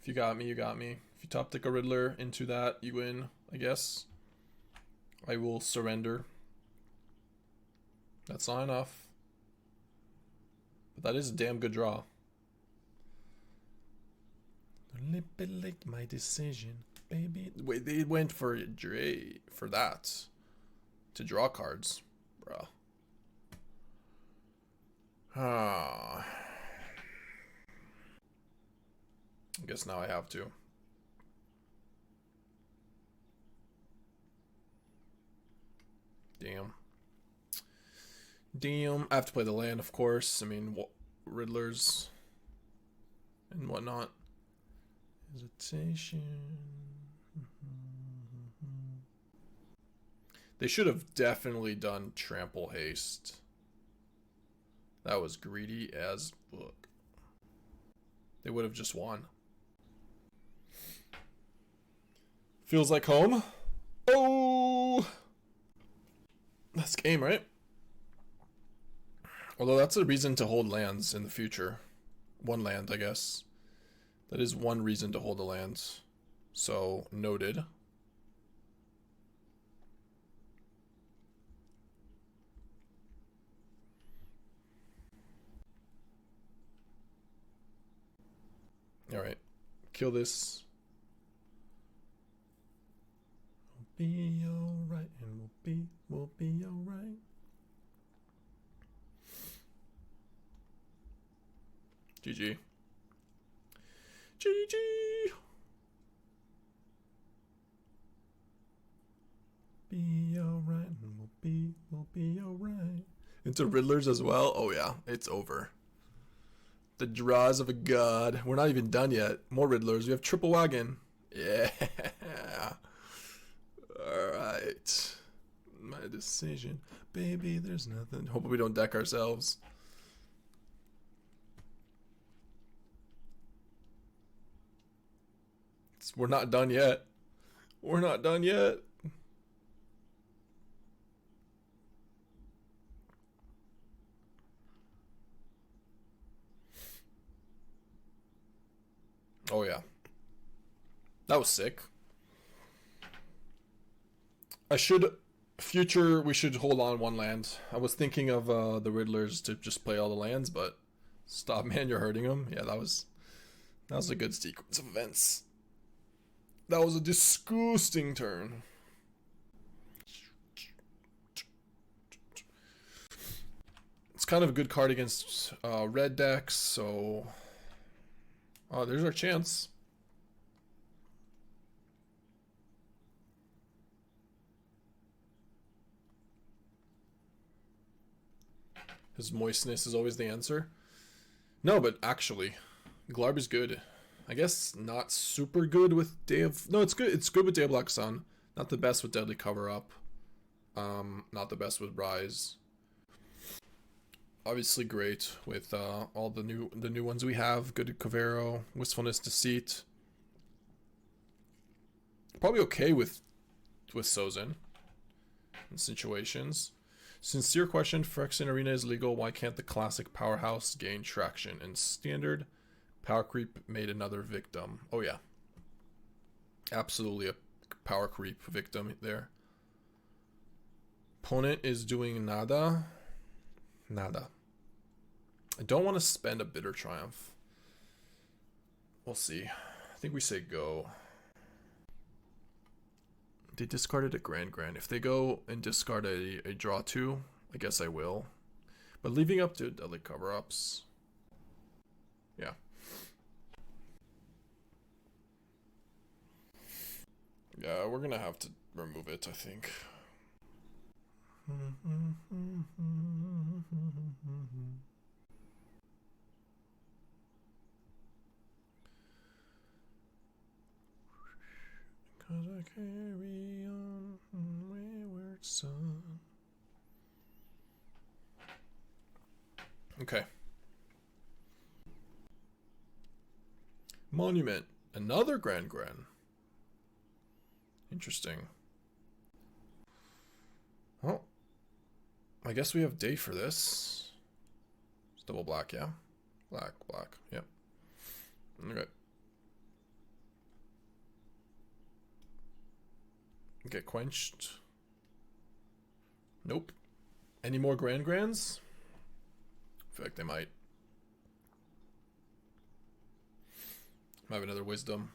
If you got me, you got me. If you top deck a Riddler into that, you win, I guess. I will surrender. That's not enough. But that is a damn good draw. Manipulate my decision, baby. Wait, they went for that. To draw cards. Bruh. I guess now I have to. Damn. Damn. I have to play the land, of course. I mean, Riddlers and whatnot. Hesitation. They should have definitely done Trample Haste. That was greedy as fuck. They would have just won. Feels like home. Oh! That's game, right? Although that's a reason to hold lands in the future. 1 land, I guess. That is 1 reason to hold the lands. So, noted. Alright. Kill this. We'll be alright, and we'll be alright. GG. GG. Be alright, and we'll be alright. Into Riddlers as well. Oh yeah, it's over. The draws of a god. We're not even done yet. More Riddlers. We have triple Wagon. Yeah. Alright. My decision. Baby, there's nothing. Hope we don't deck ourselves. We're not done yet. We're not done yet. Oh yeah. That was sick. We should hold on 1 land. I was thinking of the Riddlers to just play all the lands, but stop, man, you're hurting them. Yeah, that was a good sequence of events. That was a disgusting turn. It's kind of a good card against red decks, so... Oh, there's our chance. His moistness is always the answer. No, but actually, Glarb is good. I guess not super good with Day of... No, it's good. It's good with Day of Black Sun. Not the best with Deadly Cover Up. Not the best with Rise. Obviously great with all the new ones we have. Good at Kavaero, Wistfulness, Deceit. Probably okay with Sozin in situations. Sincere question: Phyrexian Arena is legal. Why can't the classic powerhouse gain traction in Standard? Power creep made another victim. Oh yeah, absolutely a power creep victim there. Opponent is doing nada. Nada. I don't want to spend a Bitter Triumph. We'll see. I think we say go. they discarded a Grand. If they go and discard a draw 2, I guess I will. But leaving up to Deadly Cover-Ups. Yeah. Yeah, we're gonna have to remove it, I think. Cause I carry on wayward son. Okay. Monument. Another Grand. Interesting. Well, I guess we have day for this. It's double black, yeah? Black, yep. Okay. Get quenched. Nope. Any more Grands? I feel like they might. I have another Wisdom.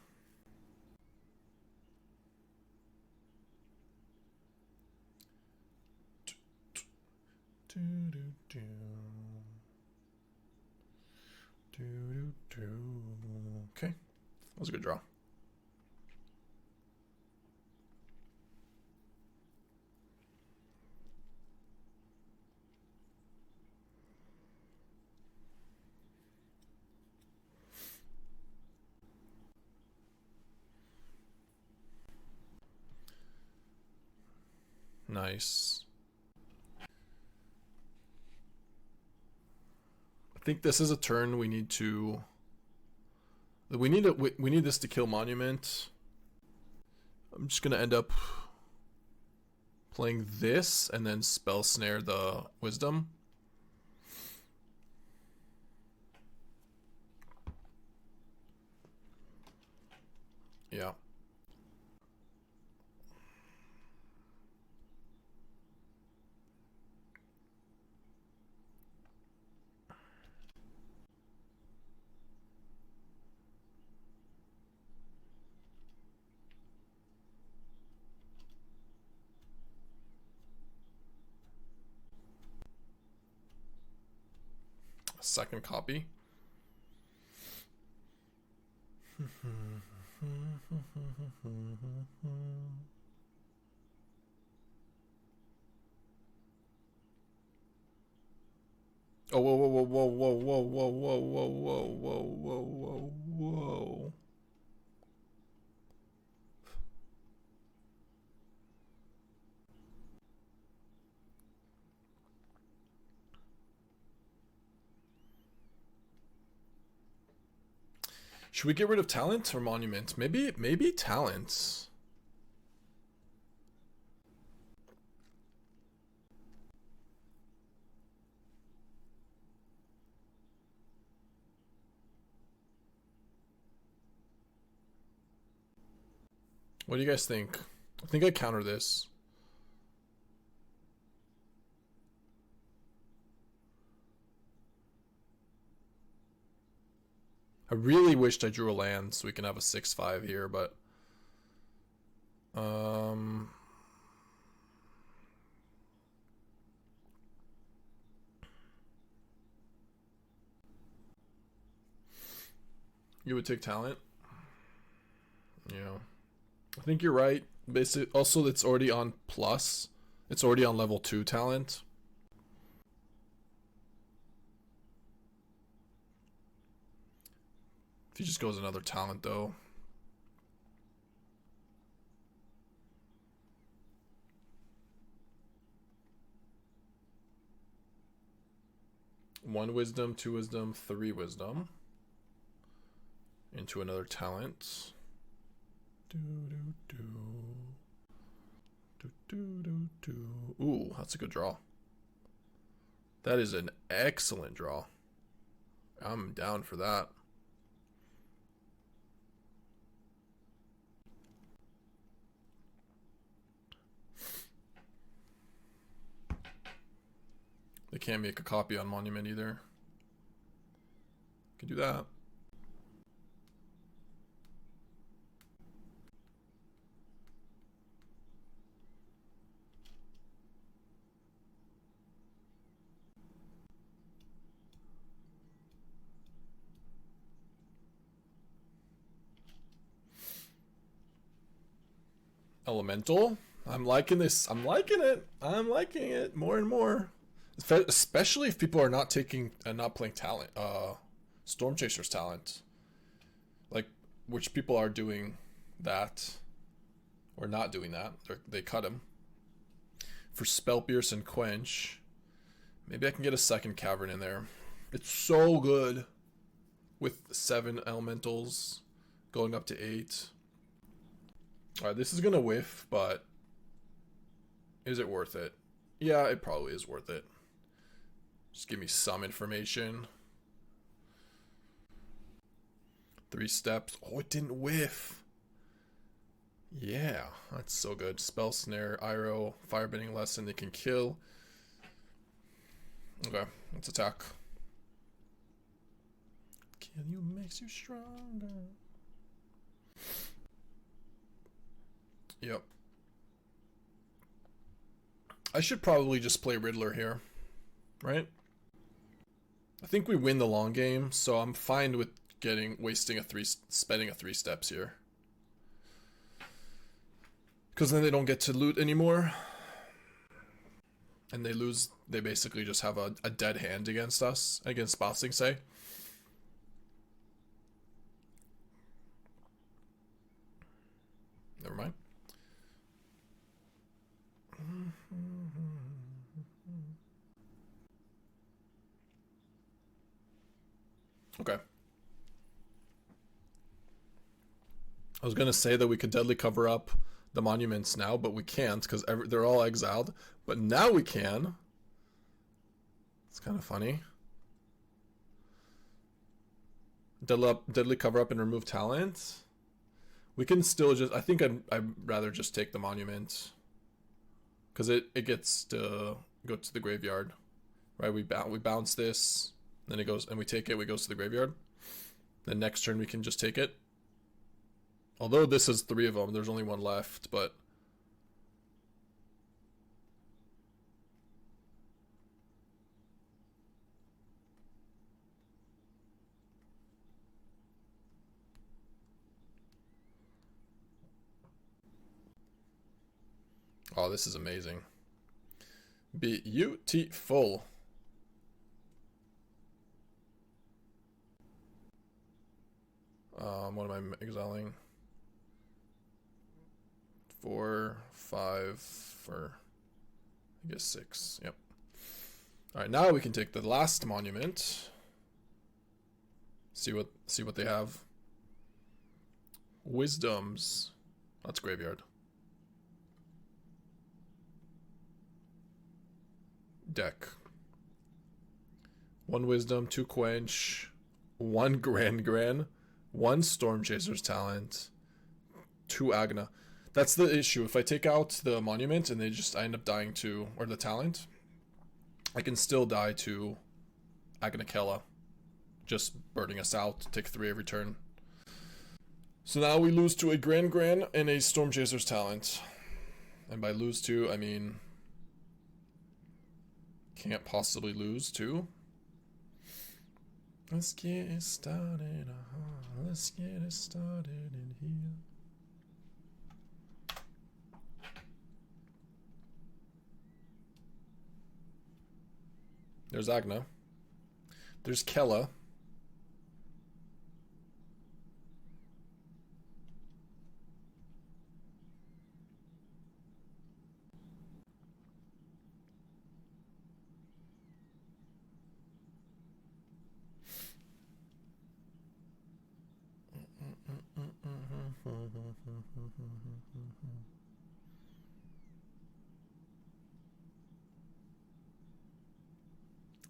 Okay. That was a good draw. Nice. I think this is a turn we need to. We need this to kill Monument. I'm just gonna end up playing this and then Spell Snare the Wisdom. Yeah. Second copy. Oh, whoa. Should we get rid of Talent or Monument? Maybe Talent. What do you guys think? I think I counter this. I really wished I drew a land so we can have a 6/5 here, but you would take Talent? Yeah. I think you're right. Basically, also it's already on plus. It's already on level 2 Talent. If he just goes another Talent though. One Wisdom, 2 Wisdom, 3 Wisdom. Into another Talent. Ooh, that's a good draw. That is an excellent draw. I'm down for that. They can't make a copy on Monument either. Can do that. Elemental. I'm liking this. I'm liking it. I'm liking it more and more. Especially if people are not taking and not playing talent. Storm Chaser's talent. Like, which people are doing that. Or not doing that. They cut him. For Spell Pierce and Quench. Maybe I can get a second Cavern in there. It's so good. With 7 elementals. Going up to 8. Alright, this is gonna whiff, but is it worth it? Yeah, it probably is worth it. Just give me some information. 3 steps. Oh, it didn't whiff. Yeah, that's so good. Spell Snare, Iro, Firebending Lesson, they can kill. Okay, let's attack. Kill you makes you stronger. Yep. I should probably just play Riddler here, right? I think we win the long game, so I'm fine with spending a 3 steps here. Because then they don't get to loot anymore. And they basically just have a dead hand against us, against Bossing Say. Never mind. Okay. I was gonna say that we could deadly cover up the monuments now, but we can't because they're all exiled. But now we can. It's kind of funny. Deadly cover up and remove talent. We can still just. I think I'd rather just take the monument because it gets to go to the graveyard, right? We bounce this, then it goes and we take it. We goes to the graveyard. Then next turn we can just take it. Although this is 3 of them, there's only 1 left, but... Oh, this is amazing. Beautiful. What am I exiling? 4, 5, or I guess 6. Yep. Alright, now we can take the last monument. See what they have. Wisdoms. That's graveyard. Deck. 1 wisdom, 2 quench, 1 grand, 1 storm chaser's talent, 2 agna. That's the issue. If I take out the monument and I end up dying to, or the talent, I can still die to Agna Kella, just burning us out, take 3 every turn. So now we lose to a grand and a storm chaser's talent. And by lose to, I mean can't possibly lose to. Let's get it started. Let's get it started in here. There's Agna. There's Kella.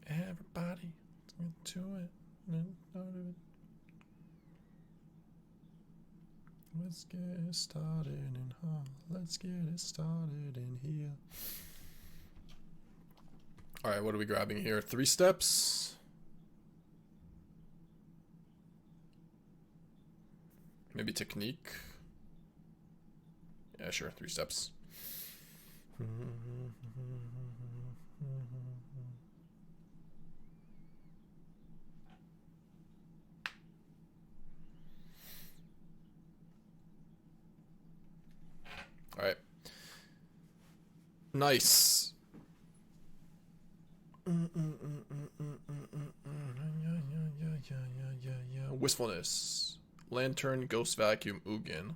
Everybody, get to it. Let's get it started in here. Let's get it started in here. Alright, what are we grabbing here? 3 steps. Maybe technique. Yeah, sure, 3 steps. Alright. Nice. Wistfulness. Lantern, Ghost Vacuum, Ugin.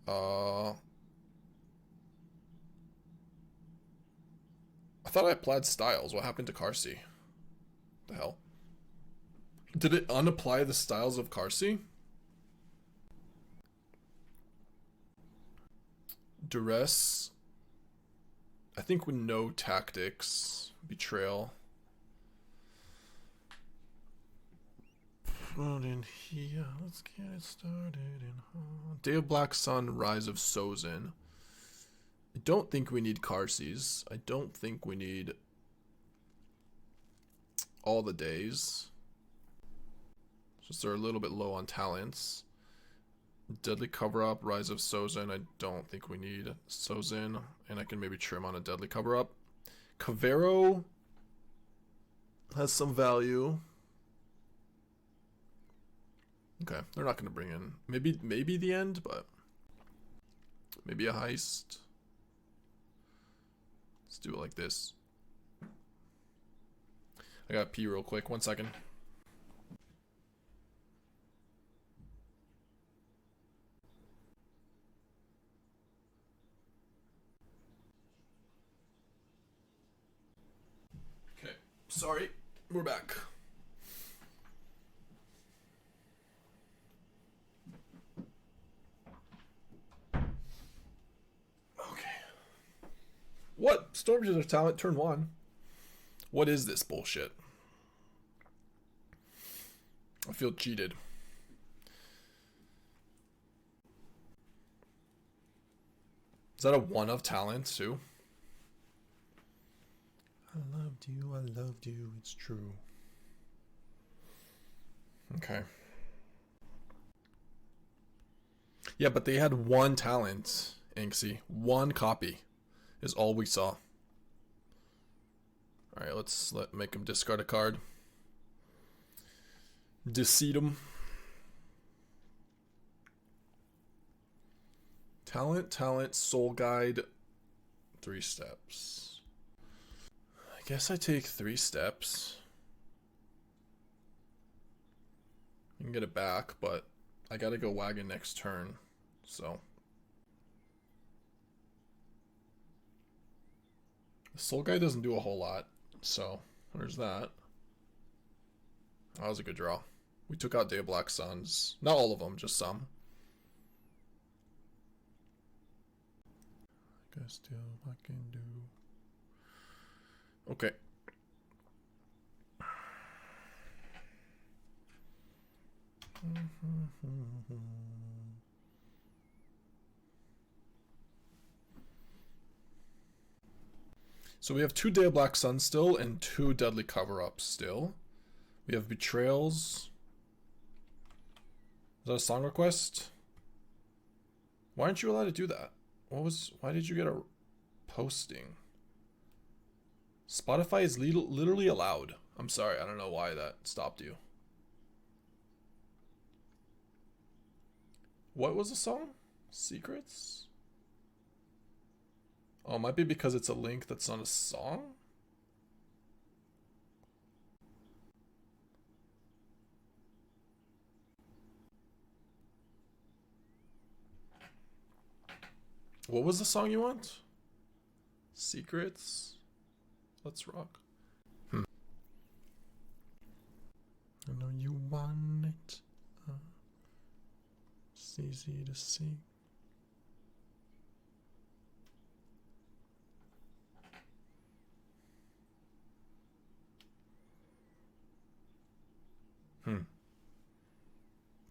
I thought I applied styles. What happened to Qarsi? The hell? Did it unapply the styles of Qarsi? Duress. I think with no tactics. Betrayal. Put in here. Let's get it started. Day of Black Sun, Rise of Sozin. I don't think we need Qarsi's. I don't think we need all the days. Just they're a little bit low on talents. Deadly Cover-Up, Rise of Sozin. I don't think we need Sozin. And I can maybe trim on a Deadly Cover-Up. Kavaero has some value. Okay, they're not going to bring in... Maybe the end, but... Maybe a Heist. Let's do it like this. I gotta pee real quick. 1 second. Okay, sorry. We're back. What? Stormjaws talent, turn 1. What is this bullshit? I feel cheated. Is that a 1 of talent too? I loved you, it's true. Okay. Yeah, but they had 1 talent, Inksy. 1 copy. Is all we saw. Alright, let's make him discard a card. Deceit him. Talent, Soul Guide. 3 steps. I guess I take 3 steps. You can get it back, but I gotta go Wagon next turn, so... Soul Guy doesn't do a whole lot, so there's that. That was a good draw. We took out Day of Black Suns. Not all of them, just some. I guess still I can do. Okay. So we have 2 Day of Black Sun still and 2 Deadly Cover-Ups still. We have Betrayals. Is that a song request? Why aren't you allowed to do that? Why did you get a posting? Spotify is literally allowed. I'm sorry, I don't know why that stopped you. What was the song? Secrets? Oh, it might be because it's a link that's not a song? What was the song you want? Secrets? Let's rock. I know you want it. It's easy to see.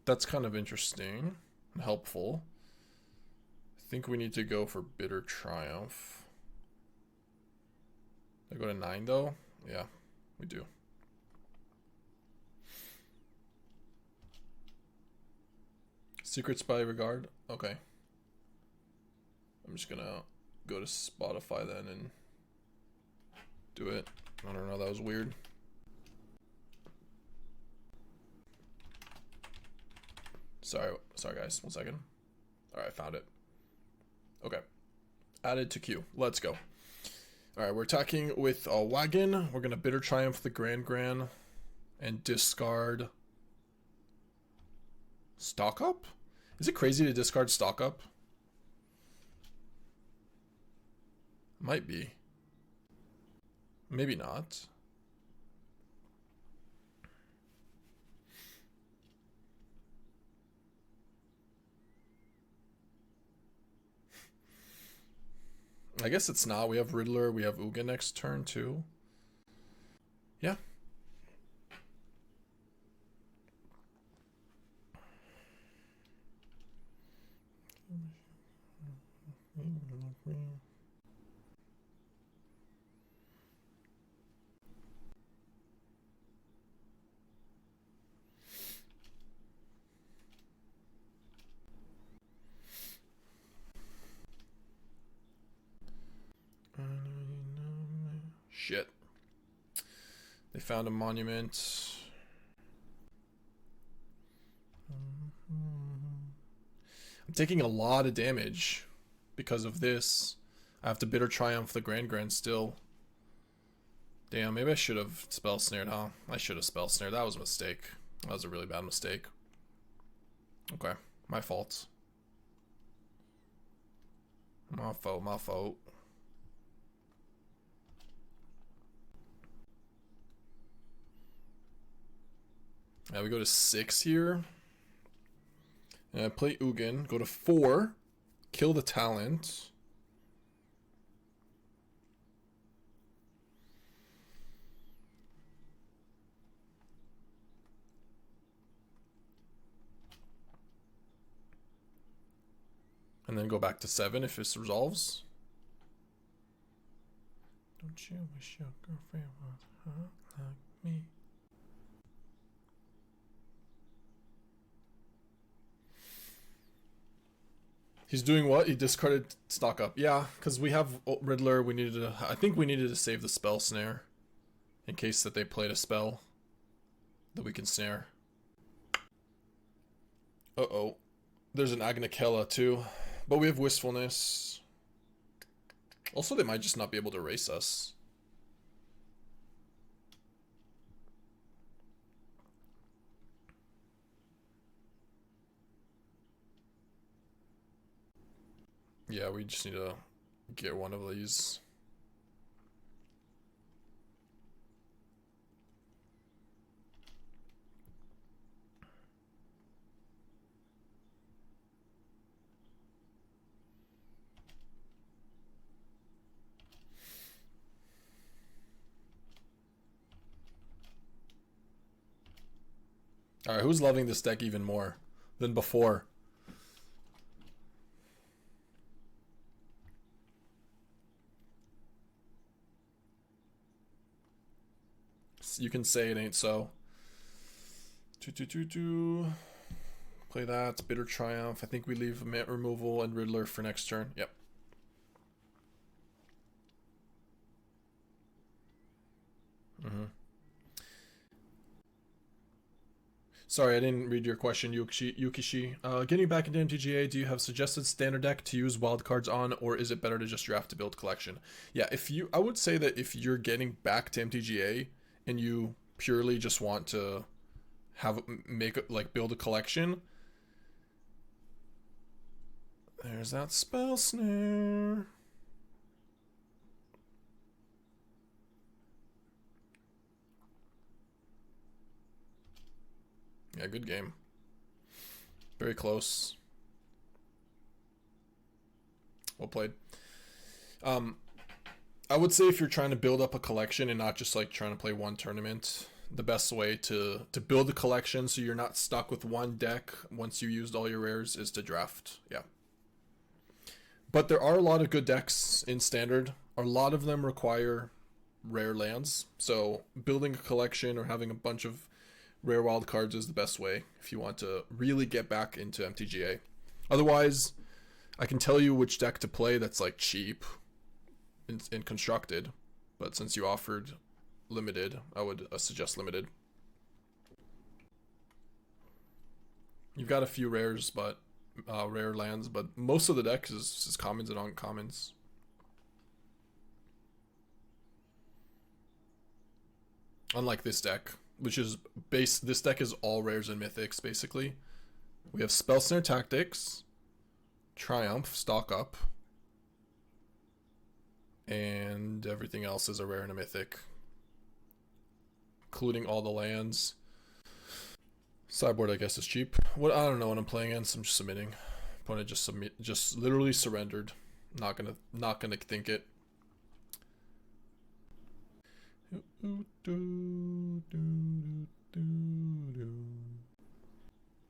That's kind of interesting and helpful. I think we need to go for Bitter Triumph. I go to 9 though? Yeah, we do. Secret Spy Regard? Okay. I'm just gonna go to Spotify then and do it. I don't know, that was weird. Sorry guys, 1 second. Alright, I found it. Okay. Added to queue. Let's go. Alright, we're attacking with a Wagon. We're going to Bitter Triumph the Gran and discard Stock Up? Is it crazy to discard Stock Up? Might be. Maybe not. I guess it's not. We have Riddler. We have Uga next turn too. Yeah. Shit. They found a monument. I'm taking a lot of damage because of this. I have to Bitter Triumph the Gran still. Damn, maybe I should have Spell Snared, huh? I should have Spell Snared. That was a mistake. That was a really bad mistake. Okay, my fault. My fault, my fault. Now we go to 6 here. And I play Ugin. Go to 4. Kill the talent. And then go back to 7 if this resolves. Don't you wish your girlfriend was hot like me? He's doing what? He discarded Stock Up. Yeah, because we have Riddler. We needed to. I think we needed to save the Spell Snare in case that they played a spell that we can snare. Uh-oh. There's an Agnikella too. But we have Wistfulness. Also, they might just not be able to race us. Yeah, we just need to get one of these. Alright, who's loving this deck even more than before? You can say it ain't so. Play that. Bitter Triumph. I think we leave Mint Removal and Riddler for next turn. Yep. Sorry, I didn't read your question, Yukishi. Getting back into MTGA, do you have suggested standard deck to use wildcards on, or is it better to just draft to build collection? Yeah, I would say that if you're getting back to MTGA and you purely just want to build a collection, there's that Spell Snare. Yeah, good game. Very close. Well played. I would say if you're trying to build up a collection and not just like trying to play one tournament, the best way to build a collection so you're not stuck with one deck once you used all your rares is to draft. Yeah. But there are a lot of good decks in Standard. A lot of them require rare lands. So building a collection or having a bunch of rare wild cards is the best way if you want to really get back into MTGA. Otherwise, I can tell you which deck to play that's like cheap and constructed, but since you offered limited, I would suggest limited. You've got a few rares, but rare lands, but most of the deck is commons and uncommons. Unlike this deck, which is this deck is all rares and mythics basically. We have Spell Snare Tactics, Triumph, Stock Up, and everything else is a rare and a mythic, including all the lands. Sideboard, I guess, is cheap. What, I don't know what I'm playing against. I'm just submitting. Opponent just literally surrendered. Not gonna think it.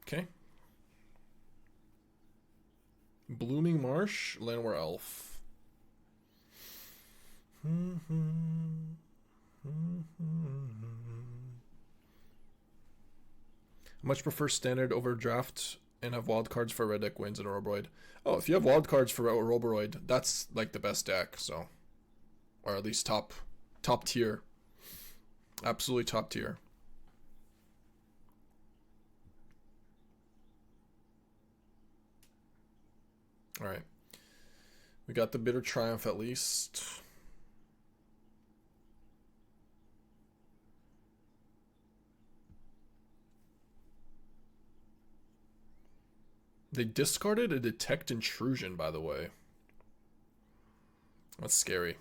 Okay. Blooming Marsh, Landware Elf. I much prefer standard over draft and have wild cards for red deck wins and Oroboroid. Oh, if you have wild cards for Oroboroid, that's like the best deck, so. Or at least top tier. Absolutely top tier. Alright. We got the Bitter Triumph at least. They discarded a Detect Intrusion, by the way. That's scary.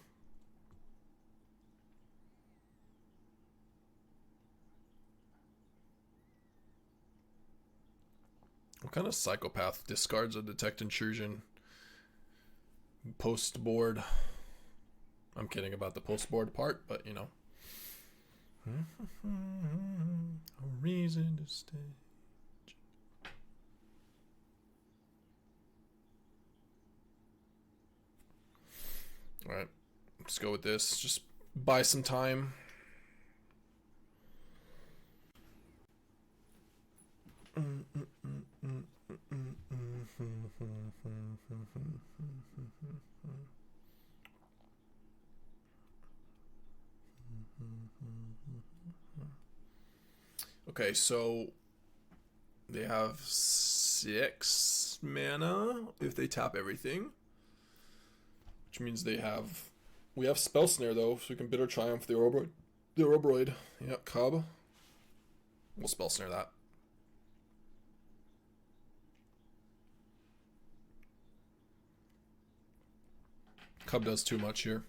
What kind of psychopath discards a Detect Intrusion post board? I'm kidding about the post board part, but you know. A reason to stay. Alright, let's go with this. Just buy some time. Okay, so they have 6 mana if they tap everything. Which means we have Spell Snare though, so we can Bitter Triumph the Oroboroid. Yep, Cub. We'll Spell Snare that. Cub does too much here.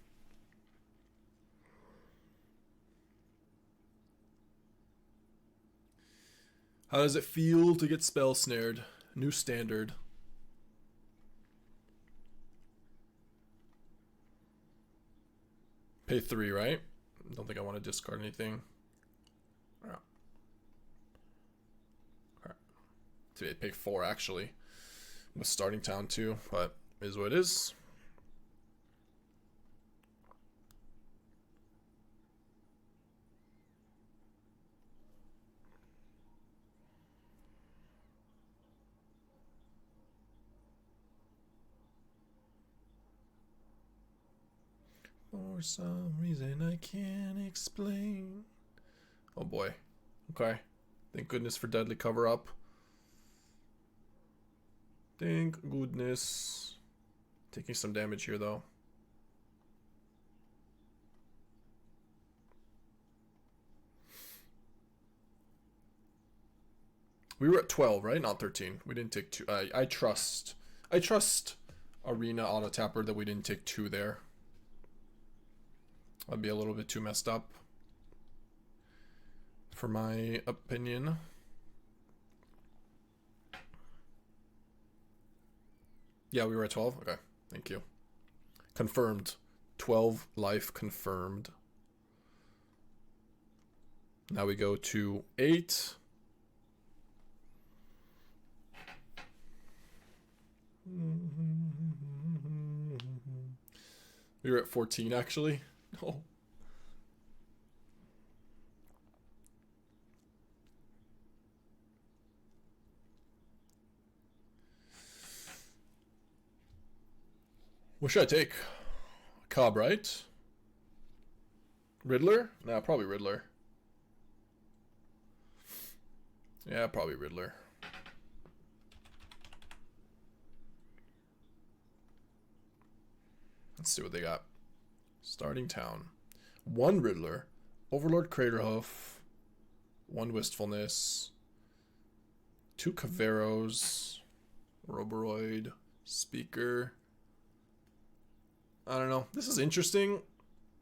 How does it feel to get Spell Snared? New standard. Pay 3, right? Don't think I want to discard anything. Alright. Alright. Pay 4 actually. With starting town too, but it is what it is. For some reason I can't explain. Oh boy. Okay. Thank goodness for Deadly Cover Up. Thank goodness. Taking some damage here though. We were at 12, right? Not 13. We didn't take 2. I trust Arena on a tapper that we didn't take 2 there. That'd be a little bit too messed up, for my opinion. Yeah, we were at 12? Okay, thank you. Confirmed. 12 life confirmed. Now we go to 8. We were at 14, actually. Oh. What should I take? Cobb, right? Riddler? Nah, probably Riddler. Yeah, probably Riddler. Let's see what they got. Starting town. 1 Riddler, Overlord Craterhoof, 1 Wistfulness, 2 Kavaeros, Roboroid, Speaker. I don't know. This is interesting.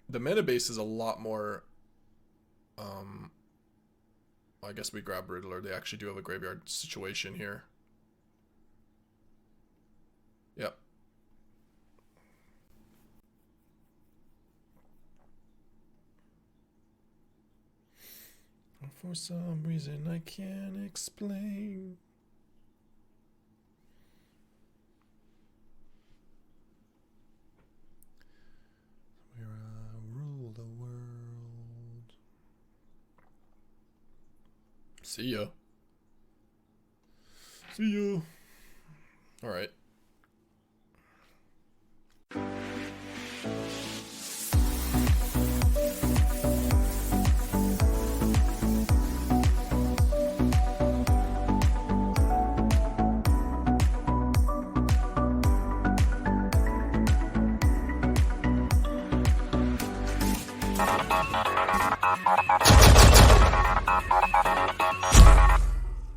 The meta base is a lot more. I guess we grab Riddler. They actually do have a graveyard situation here. Yep. For some reason I can't explain. Where I rule the world. See ya. See ya. All right.